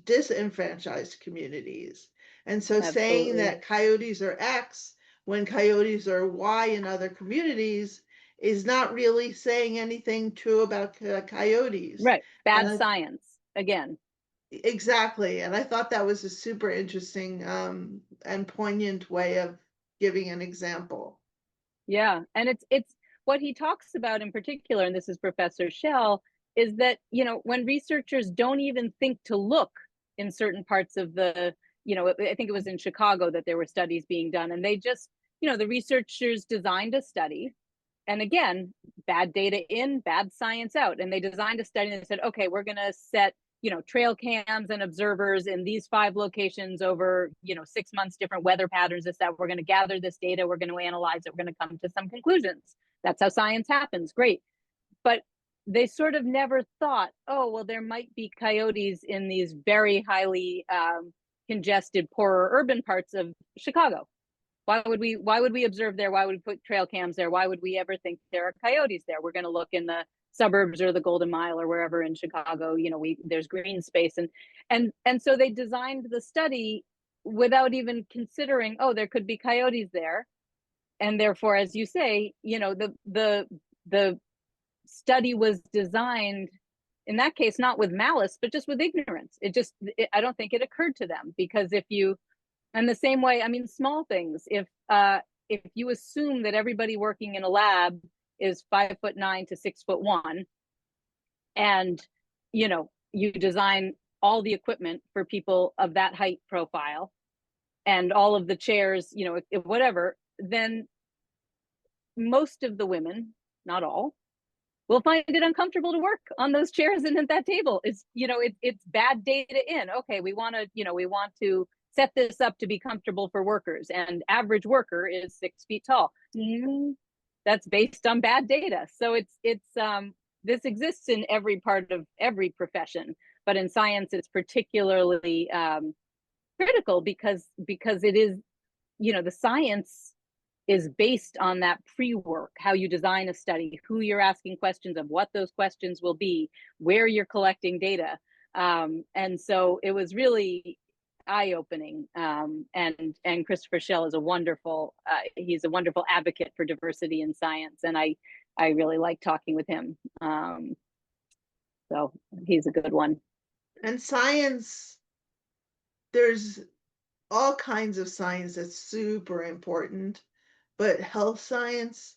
A: disenfranchised communities. And so saying that coyotes are X when coyotes are Y in other communities is not really saying anything true about coyotes.
B: Right. Bad science again.
A: Exactly. And I thought that was a super interesting and poignant way of giving an example.
B: Yeah, and it's what he talks about in particular, and this is Professor Shell, is that, when researchers don't even think to look in certain parts of the, I think it was in Chicago that there were studies being done, and they just, the researchers designed a study, and again, bad data in, bad science out, and they designed a study and they said, okay, we're going to set trail cams and observers in these 5 locations over 6 months, different weather patterns, this that we're going to gather this data, we're going to analyze it, we're going to come to some conclusions. That's how science happens. Great. But they sort of never thought, oh well, there might be coyotes in these very highly congested, poorer urban parts of Chicago. Why would we observe there? Why would we put trail cams there? Why would we ever think there are coyotes there? We're going to look in the suburbs or the Golden Mile or wherever in Chicago, there's green space, and so they designed the study without even considering, oh, there could be coyotes there. And therefore, as you say, the study was designed in that case not with malice but just with ignorance. I don't think it occurred to them, because if you, and the same way, I mean, small things. If you assume that everybody working in a lab is 5'9" to 6'1", and you design all the equipment for people of that height profile, and all of the chairs, whatever, then most of the women, not all, will find it uncomfortable to work on those chairs and at that table. It's bad data in. Okay, we want to set this up to be comfortable for workers, and average worker is 6 feet tall. That's based on bad data. So this exists in every part of every profession, but in science it's particularly critical because it is, the science is based on that pre-work, how you design a study, who you're asking questions of, what those questions will be, where you're collecting data. And so it was really eye-opening. And Christopher Shell is he's a wonderful advocate for diversity in science. And I really like talking with him. So he's a good one.
A: And science, there's all kinds of science that's super important, but health science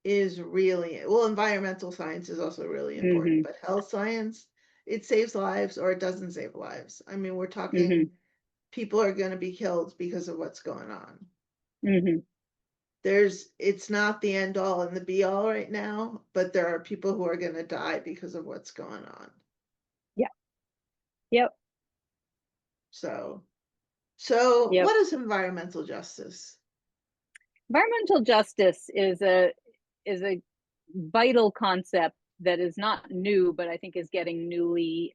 A: is really, well, environmental science is also really important, but health science, it saves lives or it doesn't save lives. I mean, we're talking people are going to be killed because of what's going on. It's not the end all and the be all right now, but there are people who are going to die because of what's going on.
B: Yeah. Yep.
A: So
B: Yep.
A: what is environmental justice?
B: Environmental justice is a vital concept that is not new, but I think is getting newly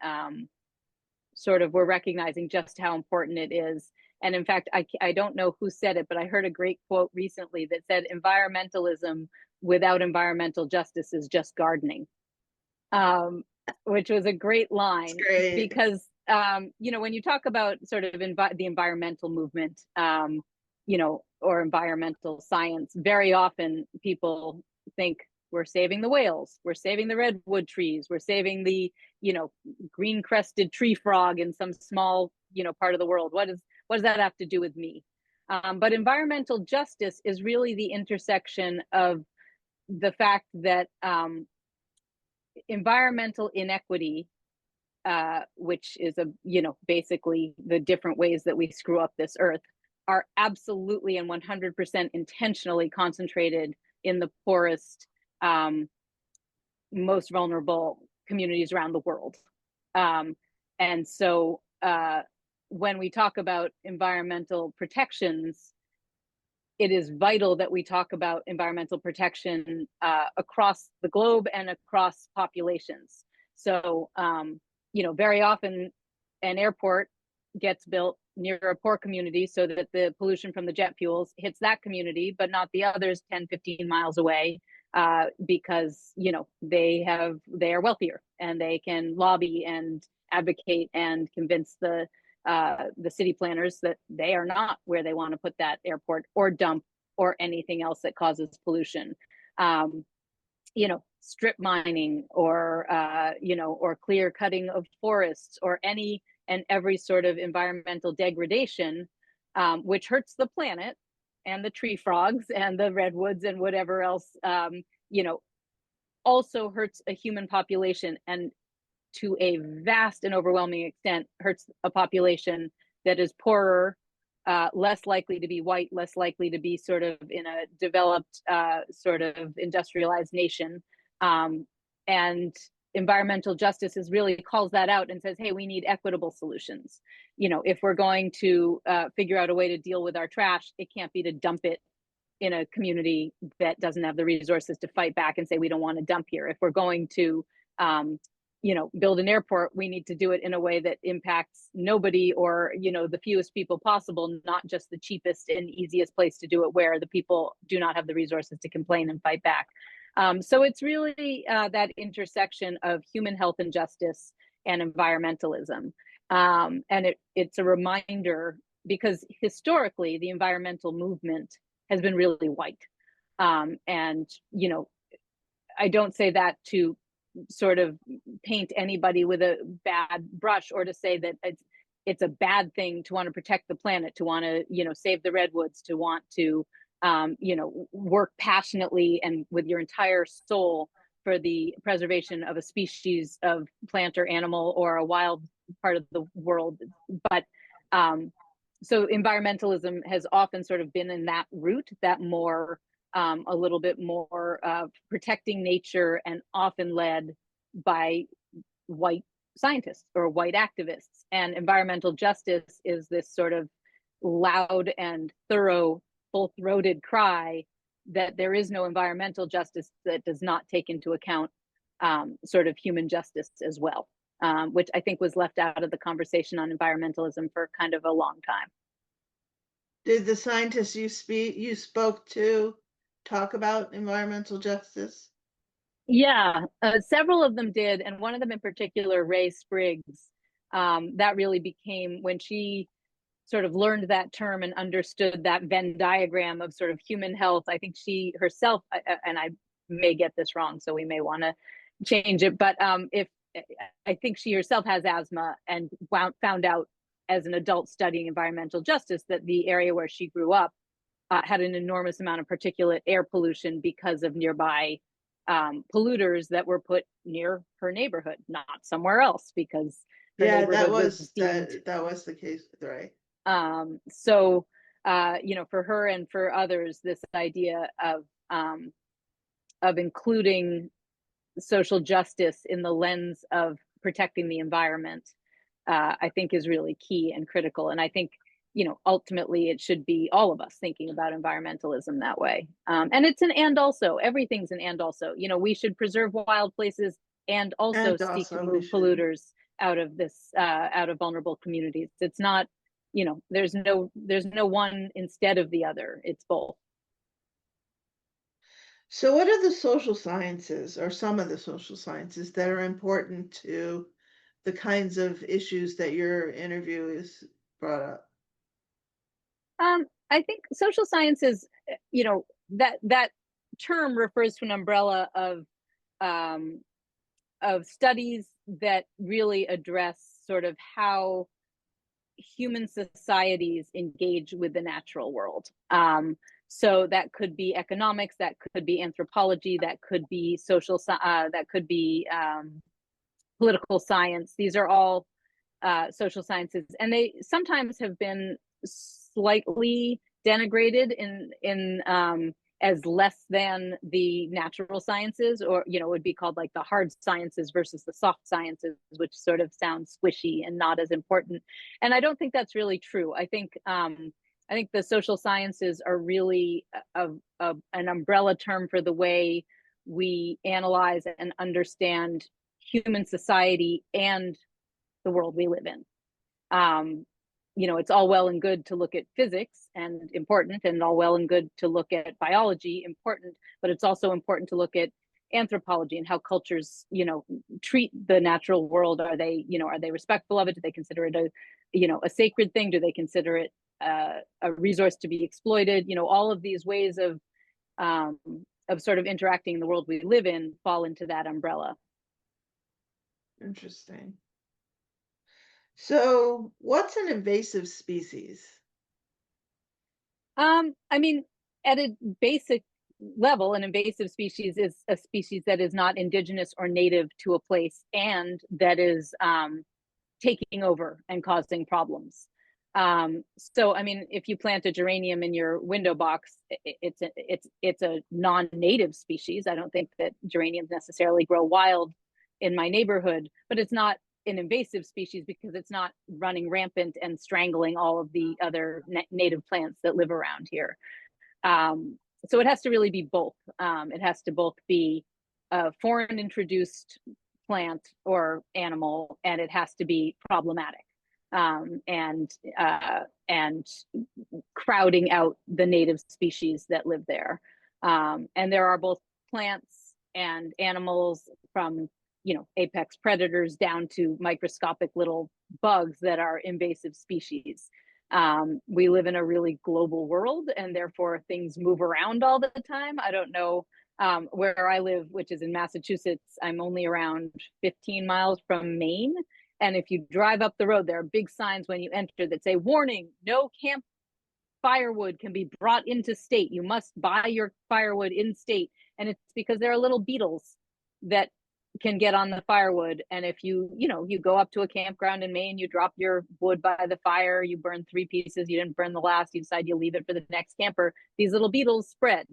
B: we're recognizing just how important it is. And in fact, I don't know who said it, but I heard a great quote recently that said, environmentalism without environmental justice is just gardening, which was a great line.
A: Great.
B: Because, when you talk about sort of the environmental movement, or environmental science, very often people think we're saving the whales, we're saving the redwood trees, we're saving the green crested tree frog in some small part of the world. What does that have to do with me? But environmental justice is really the intersection of the fact that environmental inequity, which is basically the different ways that we screw up this earth, are absolutely and 100% intentionally concentrated in the poorest, most vulnerable communities around the world. And so when we talk about environmental protections, it is vital that we talk about environmental protection across the globe and across populations. So, very often an airport gets built near a poor community so that the pollution from the jet fuels hits that community, but not the others 10, 15 miles away, because, they are wealthier and they can lobby and advocate and convince the city planners that they are not where they want to put that airport or dump or anything else that causes pollution. Strip mining or clear cutting of forests or any and every sort of environmental degradation, which hurts the planet and the tree frogs and the redwoods and whatever else, you know, also hurts a human population, and to a vast and overwhelming extent hurts a population that is poorer, less likely to be white, less likely to be sort of in a developed, sort of industrialized nation. And environmental justice is really calls that out and says, hey, we need equitable solutions. You know, if we're going to figure out a way to deal with our trash, it can't be to dump it in a community that doesn't have the resources to fight back and say, we don't want to dump here. If we're going to, you know, build an airport, we need to do it in a way that impacts nobody, or, you know, the fewest people possible, not just the cheapest and easiest place to do it where the people do not have the resources to complain and fight back. So it's really that intersection of human health and justice and environmentalism. And it's a reminder, because historically the environmental movement has been really white. And, you know, I don't say that to sort of paint anybody with a bad brush, or to say that it's a bad thing to want to protect the planet, to want to, you know, save the redwoods, to want to, you know, work passionately and with your entire soul for the preservation of a species of plant or animal or a wild part of the world. But so environmentalism has often sort of been in that route, that more a little bit more protecting nature, and often led by white scientists or white activists. And environmental justice is this sort of loud and thorough, full-throated cry that there is no environmental justice that does not take into account sort of human justice as well, which I think was left out of the conversation on environmentalism for kind of a long time.
A: Did the scientists you spoke to talk about environmental justice?
B: Yeah, several of them did, and one of them in particular, Ray Spriggs, that really became, when she sort of learned that term and understood that Venn diagram of sort of human health. I think she herself, and I may get this wrong, so we may want to change it, but if I think she herself has asthma, and found out as an adult studying environmental justice that the area where she grew up had an enormous amount of particulate air pollution because of nearby polluters that were put near her neighborhood, not somewhere else, because her neighborhood was deemed.
A: That was the case, right?
B: So, you know, for her and for others, this idea of including social justice in the lens of protecting the environment, I think is really key and critical. And I think, you know, ultimately it should be all of us thinking about environmentalism that way. And it's an and also, everything's an and also. You know, we should preserve wild places and also seek to move polluters out of this, out of vulnerable communities. It's not, you know, there's no one instead of the other. It's both.
A: So what are the social sciences, or some of the social sciences, that are important to the kinds of issues that your interview is brought up?
B: I think social sciences, you know, that term refers to an umbrella of studies that really address sort of how human societies engage with the natural world. So that could be economics, that could be anthropology, that could be social, that could be political science. These are all social sciences, and they sometimes have been slightly denigrated in as less than the natural sciences, or, you know, would be called like the hard sciences versus the soft sciences, which sort of sounds squishy and not as important. And I don't think that's really true. I think the social sciences are really an umbrella term for the way we analyze and understand human society and the world we live in. You know, it's all well and good to look at physics, and important, and all well and good to look at biology, important, but it's also important to look at anthropology and how cultures, you know, treat the natural world. Are they, you know, are they respectful of it? Do they consider it a, you know, a sacred thing? Do they consider it a resource to be exploited? You know, all of these ways of sort of interacting in the world we live in fall into that umbrella.
A: Interesting. So, what's an invasive species?
B: I mean, at a basic level, an invasive species is a species that is not indigenous or native to a place and that is taking over and causing problems. So, I mean, if you plant a geranium in your window box, it's a non-native species. I don't think that geraniums necessarily grow wild in my neighborhood, but it's not an invasive species because it's not running rampant and strangling all of the other native plants that live around here. Um, so it has to really be both. It has to both be a foreign introduced plant or animal, and it has to be problematic and crowding out the native species that live there. And there are both plants and animals from apex predators down to microscopic little bugs that are invasive species. We live in a really global world, and therefore things move around all the time. I don't know where I live, which is in Massachusetts. I'm only around 15 miles from Maine. And if you drive up the road, there are big signs when you enter that say, warning, no camp firewood can be brought into state. You must buy your firewood in state. And it's because there are little beetles that can get on the firewood. And if you go up to a campground in Maine, you drop your wood by the fire, you burn 3 pieces, you didn't burn the last, you decide you leave it for the next camper, these little beetles spread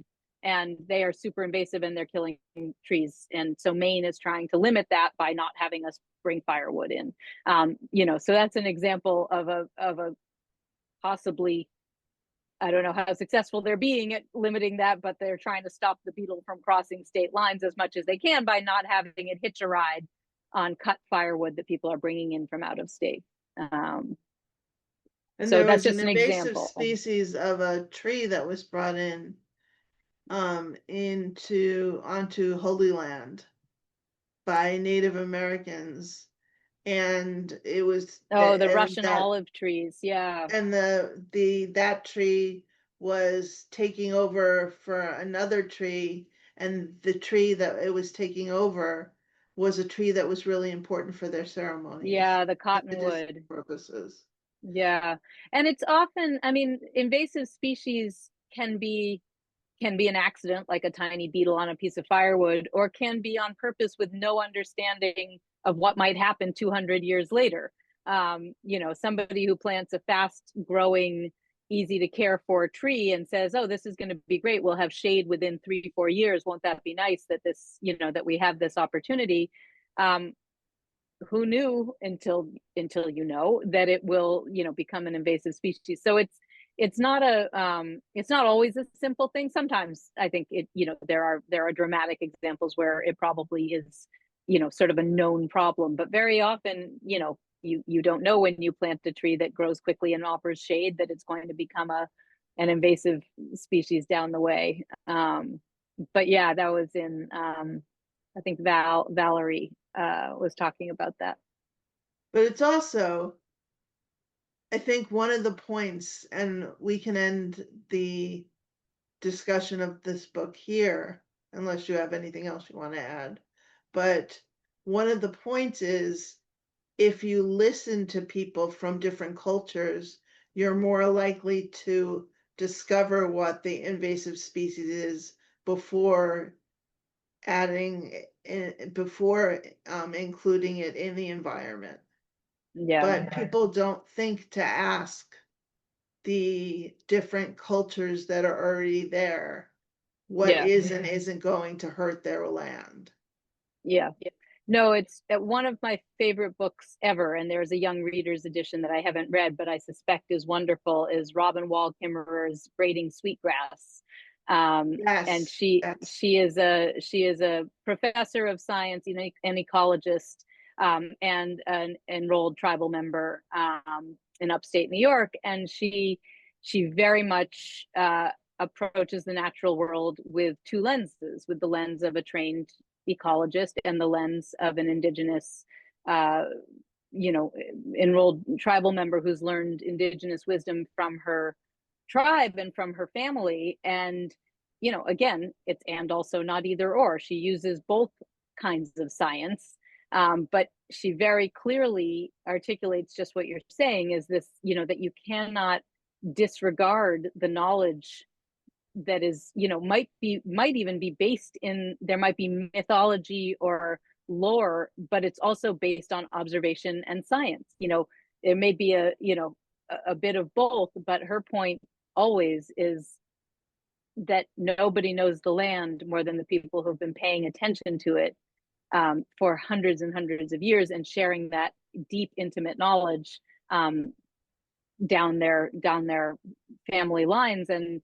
B: and they are super invasive and they're killing trees. And so Maine is trying to limit that by not having us bring firewood in. So that's an example of a possibly, I don't know how successful they're being at limiting that, but they're trying to stop the beetle from crossing state lines as much as they can by not having it hitch a ride on cut firewood that people are bringing in from out of state.
A: And
B: So
A: there
B: that's
A: was an
B: just an
A: invasive
B: example.
A: species of a tree that was brought in into onto Holy Land by Native Americans, and it was
B: Oh,
A: that
B: the
A: and
B: Russian
A: that
B: olive trees. Yeah.
A: and the that tree was taking over for another tree, and the tree that it was taking over was a tree that was really important for their ceremonies
B: Yeah, the
A: and medicinal
B: cottonwood.
A: purposes.
B: Yeah. And it's often, I mean, invasive species can be an accident, like a tiny beetle on a piece of firewood, or can be on purpose with no understanding of what might happen 200 years later. Somebody who plants a fast growing, easy to care for tree and says, oh, this is going to be great. We'll have shade within 3, 4 years. Won't that be nice that that we have this opportunity? Um, who knew until that it will become an invasive species. So it's not always a simple thing. Sometimes I think there are dramatic examples where it probably is sort of a known problem, but very often you don't know when you plant a tree that grows quickly and offers shade that it's going to become an invasive species down the way. But yeah, that was in I think Valerie was talking about that.
A: But it's also, I think, one of the points, and we can end the discussion of this book here, unless you have anything else you want to add. But one of the points is, if you listen to people from different cultures, you're more likely to discover what the invasive species is before including it in the environment.
B: Yeah,
A: But people don't think to ask the different cultures that are already there what
B: yeah,
A: is and isn't going to hurt their land.
B: yeah. No, it's one of my favorite books ever, and there's a young readers edition that I haven't read, but I suspect is wonderful. Is Robin Wall Kimmerer's Braiding Sweetgrass, and
A: Yes,
B: she
A: that's
B: she is a professor of science an ecologist, and an enrolled tribal member in upstate New York, and she very much approaches the natural world with two lenses, with the lens of a trained ecologist and the lens of an indigenous uh, enrolled tribal member who's learned indigenous wisdom from her tribe and from her family. And again, it's and also not either or. She uses both kinds of science But she very clearly articulates just what you're saying, is this, that you cannot disregard the knowledge that is, might even be based in, there might be mythology or lore, but it's also based on observation and science. It may be a bit of both, but her point always is that nobody knows the land more than the people who've been paying attention to it for hundreds and hundreds of years, and sharing that deep, intimate knowledge down their family lines. And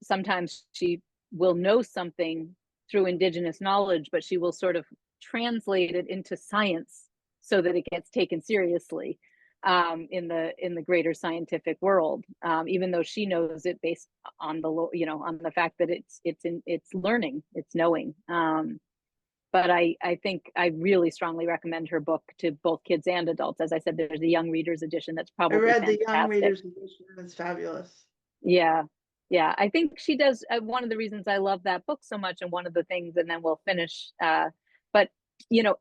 B: sometimes she will know something through indigenous knowledge, but she will sort of translate it into science so that it gets taken seriously in the greater scientific world, even though she knows it based on on the fact that it's learning, it's knowing. But I think I really strongly recommend her book to both kids and adults. As I said, there's a young readers edition that's
A: I
B: probably
A: read the young
B: fantastic.
A: readers edition. It's fabulous.
B: Yeah. Yeah. I think she does. One of the reasons I love that book so much, and one of the things, and then we'll finish. But,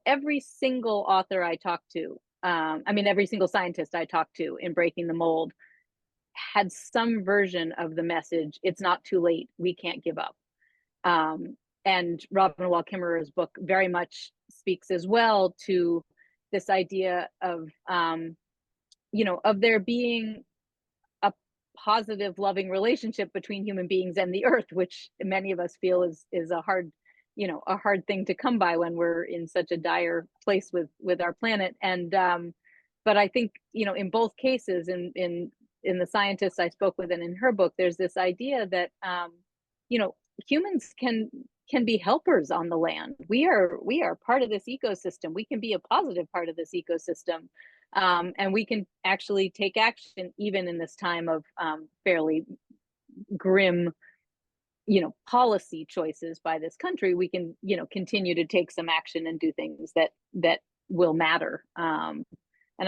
B: every single author I talk to, every single scientist I talk to in Breaking the Mold had some version of the message: it's not too late. We can't give up. And Robin Wall Kimmerer's book very much speaks as well to this idea of, of there being a positive, loving relationship between human beings and the earth, which many of us feel is a hard, a hard thing to come by when we're in such a dire place with our planet. And but I think, in both cases, in the scientists I spoke with and in her book, there's this idea that humans can be helpers on the land. We are part of this ecosystem. We can be a positive part of this ecosystem, and we can actually take action even in this time of fairly grim, policy choices by this country. We can, continue to take some action and do things that will matter. And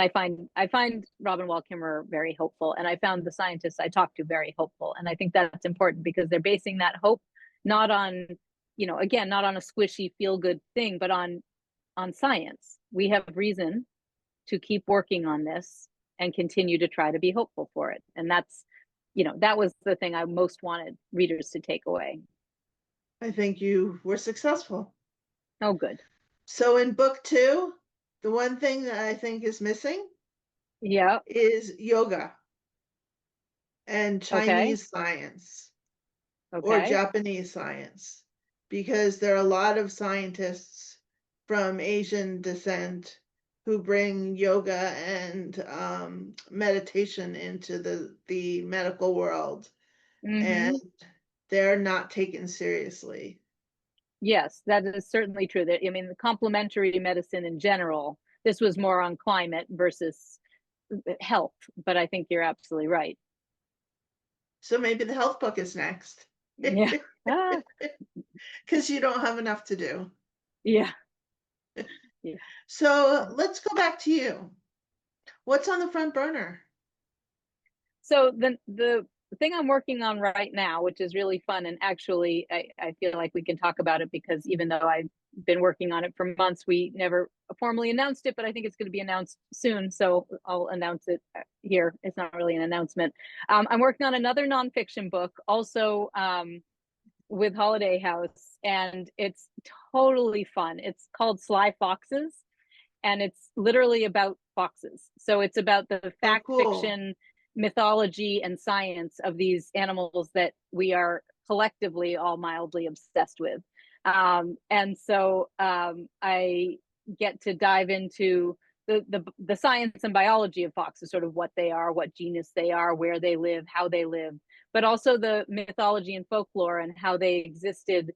B: I find Robin Wall Kimmerer very hopeful, and I found the scientists I talked to very hopeful. And I think that's important because they're basing that hope not on, again, not on a squishy feel good thing, but on science. We have reason to keep working on this and continue to try to be hopeful for it. And that's, that was the thing I most wanted readers to take away.
A: I think you were successful.
B: Oh, good.
A: So in book 2, the one thing that I think is missing is yoga and Chinese science or Japanese science, because there are a lot of scientists from Asian descent who bring yoga and meditation into the medical world, and they're not taken seriously.
B: Yes, that is certainly true. That, the complementary medicine in general, this was more on climate versus health, but I think you're absolutely right.
A: So maybe the health book is next.
B: Yeah.
A: Because you don't have enough to do.
B: Yeah.
A: Yeah. So let's go back to you. What's on the front burner?
B: So the thing I'm working on right now, which is really fun, and actually I feel like we can talk about it because even though I've been working on it for months, we never formally announced it, but I think it's going to be announced soon. So I'll announce it here. It's not really an announcement. I'm working on another nonfiction book, also with Holiday House, and it's totally fun. It's called Sly Foxes, and it's literally about foxes. So it's about the fact fiction, mythology, and science of these animals that we are collectively all mildly obsessed with. And so I get to dive into the science and biology of foxes, sort of what they are, what genus they are, where they live, how they live, but also the mythology and folklore and how they existed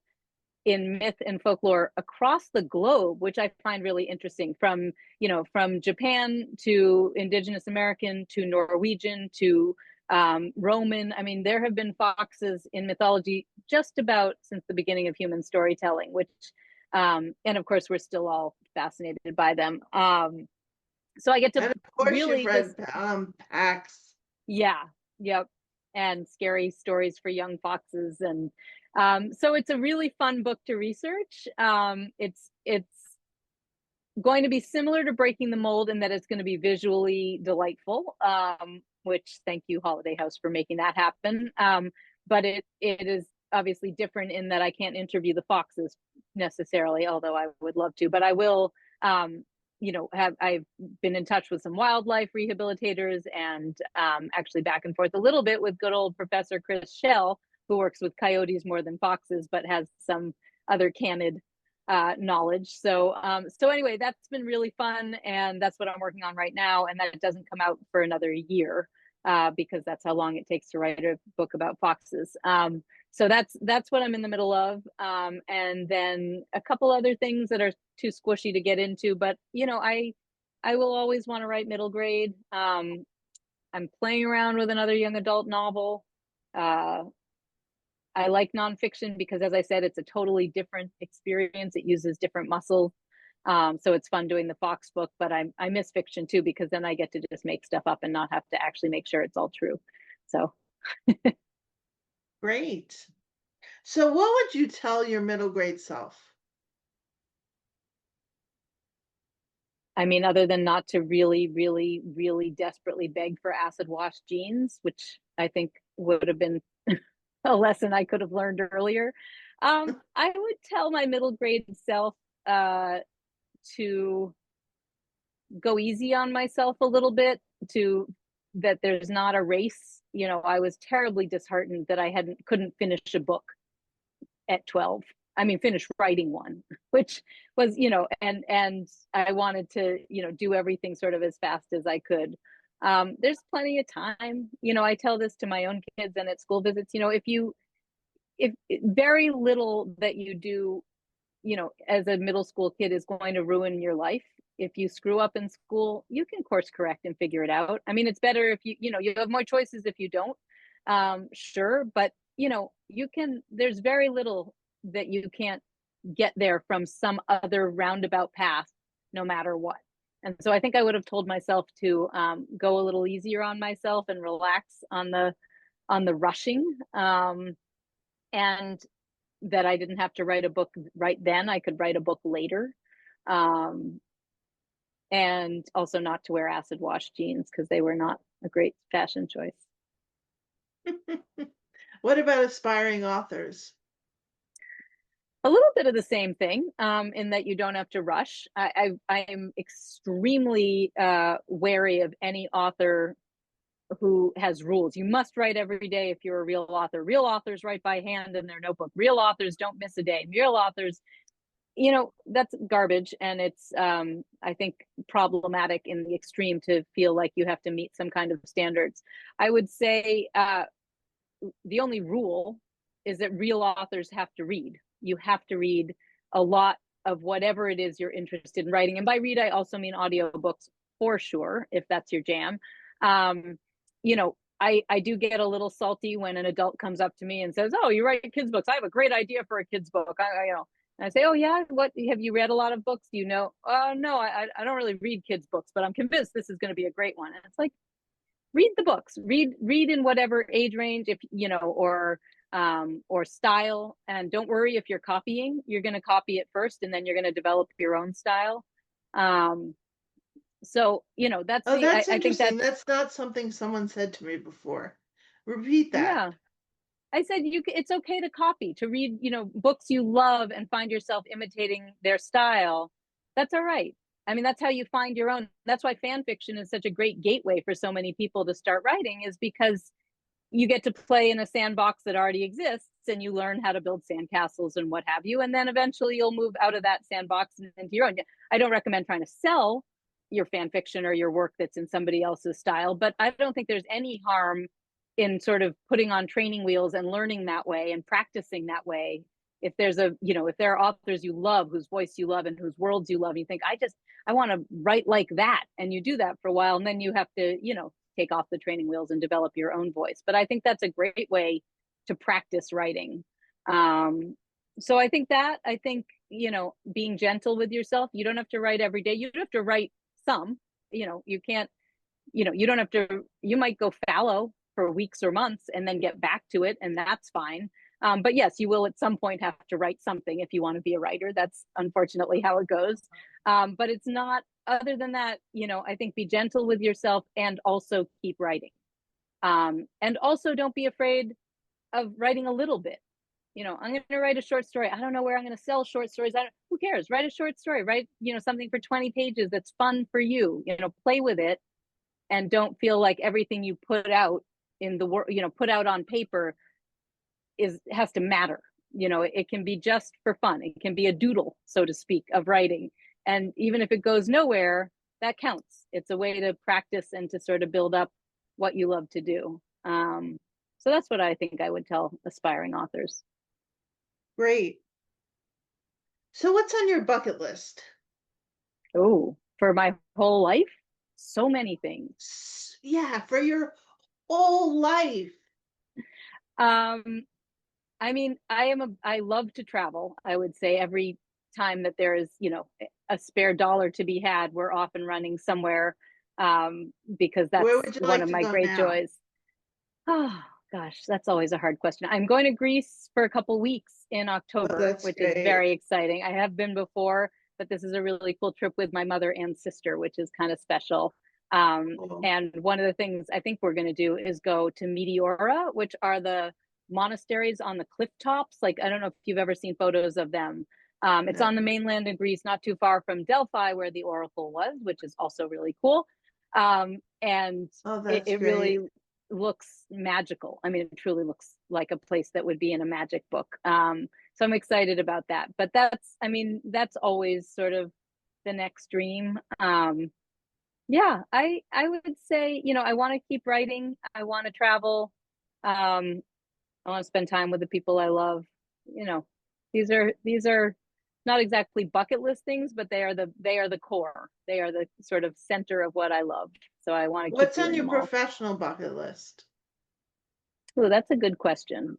B: in myth and folklore across the globe, which I find really interesting, from Japan to Indigenous American to Norwegian to Roman. I mean, there have been foxes in mythology just about since the beginning of human storytelling, which and of course we're still all fascinated by them. So I get to,
A: and of course,
B: really
A: you've read Pax.
B: Yeah, yep. And scary stories for young foxes. And so it's a really fun book to research. It's going to be similar to Breaking the Mold in that it's going to be visually delightful, which thank you, Holiday House, for making that happen. But it is obviously different in that I can't interview the foxes necessarily, although I would love to. But I will, I've been in touch with some wildlife rehabilitators and actually back and forth a little bit with good old Professor Chris Schell, who works with coyotes more than foxes, but has some other canid knowledge. So anyway, that's been really fun, and that's what I'm working on right now. And that doesn't come out for another year because that's how long it takes to write a book about foxes. So that's what I'm in the middle of, and then a couple other things that are too squishy to get into. But I will always want to write middle grade. I'm playing around with another young adult novel. I like nonfiction because, as I said, it's a totally different experience. It uses different muscles. So it's fun doing the Fox book, but I miss fiction too, because then I get to just make stuff up and not have to actually make sure it's all true. So.
A: Great. So what would you tell your middle grade self?
B: I mean, other than not to really, really, really desperately beg for acid wash jeans, which I think would have been a lesson I could have learned earlier. I would tell my middle grade self to go easy on myself a little bit, that there's not a race. I was terribly disheartened that I couldn't finish a book at 12. I mean, finish writing one, which was, and I wanted to, do everything sort of as fast as I could. There's plenty of time. I tell this to my own kids and at school visits, if very little that you do, as a middle school kid is going to ruin your life. If you screw up in school, you can course correct and figure it out. I mean, it's better if you have more choices if you don't. Sure, but there's very little that you can't get there from some other roundabout path, no matter what. And so I think I would have told myself to go a little easier on myself and relax on the rushing, and that I didn't have to write a book right then. I could write a book later. And also not to wear acid wash jeans because they were not a great fashion choice.
A: What about aspiring authors?
B: A little bit of the same thing, in that you don't have to rush. I am extremely wary of any author who has rules. You must write every day if you're a real author. Real authors write by hand in their notebook. Real authors don't miss a day. Real authors, that's garbage. And it's, I think, problematic in the extreme to feel like you have to meet some kind of standards. I would say the only rule is that real authors have to read. You have to read a lot of whatever it is you're interested in writing. And by read, I also mean audiobooks for sure, if that's your jam. I do get a little salty when an adult comes up to me and says, "Oh, you write kids' books. I have a great idea for a kids' book." And I say, "Oh yeah, what have you read a lot of books? Do you know?" "Oh no, I don't really read kids' books, but I'm convinced this is going to be a great one." And it's like, read the books, read in whatever age range, if or style, and don't worry if you're copying. You're going to copy it first, and then you're going to develop your own style. So that's
A: Oh, that's
B: I think
A: interesting. That's not something someone said to me before. Repeat that.
B: yeah. I said it's okay to copy, to read, books you love and find yourself imitating their style. That's all right. I mean, that's how you find your own. That's why fan fiction is such a great gateway for so many people to start writing, is because you get to play in a sandbox that already exists and you learn how to build sandcastles and what have you. And then eventually you'll move out of that sandbox and into your own. I don't recommend trying to sell your fan fiction or your work that's in somebody else's style, but I don't think there's any harm in sort of putting on training wheels and learning that way and practicing that way. If there's if there are authors you love, whose voice you love and whose worlds you love, and you think, I want to write like that. And you do that for a while, and then you have to, take off the training wheels and develop your own voice. But I think that's a great way to practice writing. So I think being gentle with yourself. You don't have to write every day. You don't have to write some, you can't, you don't have to, you might go fallow for weeks or months and then get back to it, and that's fine. But yes, you will at some point have to write something if you want to be a writer. That's unfortunately how it goes. But it's not, other than that, I think be gentle with yourself and also keep writing. And also don't be afraid of writing a little bit. I'm going to write a short story. I don't know where I'm going to sell short stories. Who cares? Write a short story. Write, something for 20 pages that's fun for you. Play with it, and don't feel like everything you put out in the world, put out on paper has to matter. It can be just for fun. It can be a doodle, so to speak, of writing. And even if it goes nowhere, that counts. It's a way to practice and to sort of build up what you love to do. So that's what I think I would tell aspiring authors.
A: Great. So what's on your bucket list?
B: Oh, for my whole life, so many things.
A: Yeah, for your whole life.
B: I mean, I love to travel. I would say every time that there is, a spare dollar to be had, we're often running somewhere, because
A: Where
B: that's
A: would you
B: one
A: like
B: of
A: to
B: my
A: go
B: great
A: now?
B: joys. Oh gosh, that's always a hard question. I'm going to Greece for a couple weeks in
A: Oh,
B: October,
A: that's
B: which is
A: great.
B: very exciting. I have been before, but this is a really cool trip with my mother and sister, which is kind of special.
A: Cool.
B: And one of the things I think we're going to do is go to Meteora, which are the monasteries on the cliff tops. Like, I don't know if you've ever seen photos of them. It's
A: No.
B: on the mainland of Greece, not too far from Delphi, where the oracle was, which is also really cool. And
A: Oh,
B: it,
A: that's
B: it really
A: great.
B: looks magical. I mean, it truly looks like a place that would be in a magic book. So I'm excited about that. But that's always sort of the next dream. Yeah, I would say, I want to keep writing. I want to travel. Um, I want to spend time with the people I love. You know, these are not exactly bucket list things, but they are the core. They are the sort of center of what I love. So I want to keep
A: What's on
B: doing
A: your
B: them all.
A: professional bucket list?
B: Oh, that's a good question.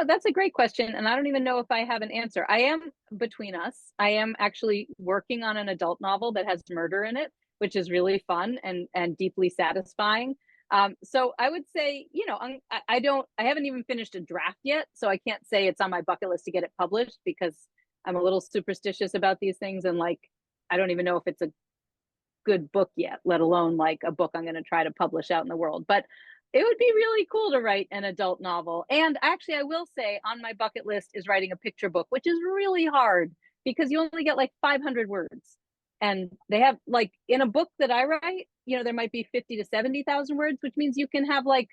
B: That's a great question, and I don't even know if I have an answer. I am between us. I am actually working on an adult novel that has murder in it, which is really fun and deeply satisfying. So I would say, I haven't even finished a draft yet, so I can't say it's on my bucket list to get it published because I'm a little superstitious about these things, and like I don't even know if it's a good book yet, let alone like a book I'm going to try to publish out in the world. But it would be really cool to write an adult novel. And actually, I will say on my bucket list is writing a picture book, which is really hard because you only get like 500 words. And they have like in a book that I write, there might be 50 to 70,000 words, which means you can have like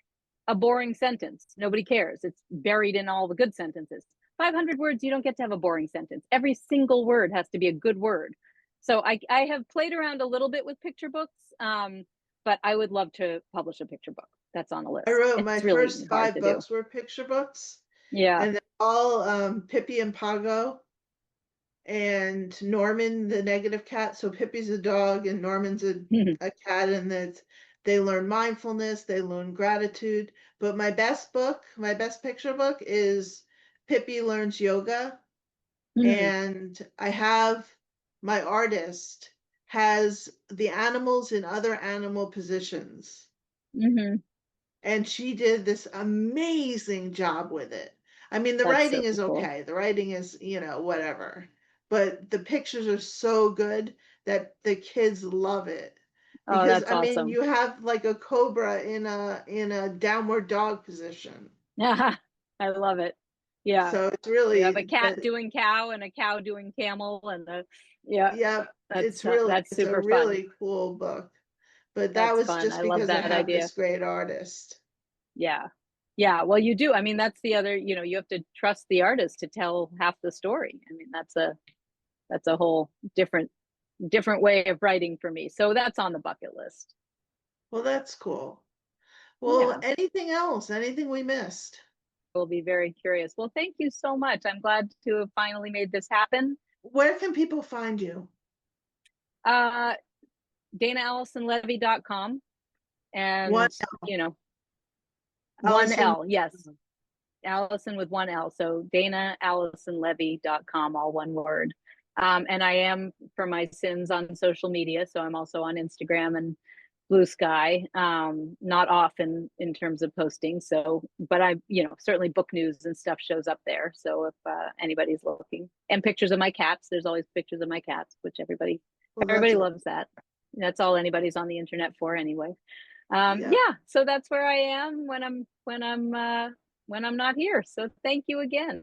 B: a boring sentence. Nobody cares. It's buried in all the good sentences. 500 words, you don't get to have a boring sentence. Every single word has to be a good word. So I have played around a little bit with picture books, but I would love to publish a picture book. That's on the
A: I
B: list.
A: wrote my
B: It's really
A: first
B: hard
A: five
B: to do.
A: books were picture books,
B: Yeah.
A: and they're all Pippi and Pago and Norman the negative cat. So Pippi's a dog and Norman's a cat, and that they learn mindfulness, they learn gratitude. But my best book, my best picture book is Pippi Learns Yoga. And I have my artist has the animals in other animal positions.
B: Mm-hmm.
A: And she did this amazing job with it. I mean, the
B: That's so
A: writing is
B: cool.
A: okay. The writing is, whatever. But the pictures are so good that the kids love it.
B: Oh,
A: Because
B: that's
A: I mean,
B: awesome.
A: you have like a cobra in a downward dog position.
B: Yeah, I love it. Yeah.
A: So it's
B: You have a
A: really
B: cat
A: the
B: doing cow and a cow doing camel yeah,
A: yeah,
B: that's
A: it's a
B: super fun.
A: really cool book. But that
B: That's
A: was
B: fun.
A: just
B: I love
A: because I
B: that
A: have
B: idea.
A: this great artist.
B: Yeah. Yeah, well you do. I mean, that's the other, you have to trust the artist to tell half the story. I mean, that's a whole different way of writing for me. So that's on the bucket list.
A: Well, that's cool. Well,
B: Yeah,
A: anything else? Anything we missed?
B: we'll be very curious. Well, thank you so much. I'm glad to have finally made this happen.
A: Where can people find you?
B: Uh, DanaAlisonLevy.com
A: One
B: and, you know, one
A: Allison.
B: L. Yes. Allison with one L. So DanaAlisonLevy.com, all one word. And I am for my sins on social media. So I'm also on Instagram and blue sky. Not often in terms of posting. So, but I, certainly book news and stuff shows up there. So if anybody's looking, and pictures of my cats, there's always pictures of my cats, which
A: Well, that's
B: everybody loves that. That's all anybody's on the internet for anyway.
A: yeah.
B: Yeah, so that's where I am when I'm not here. So thank you again.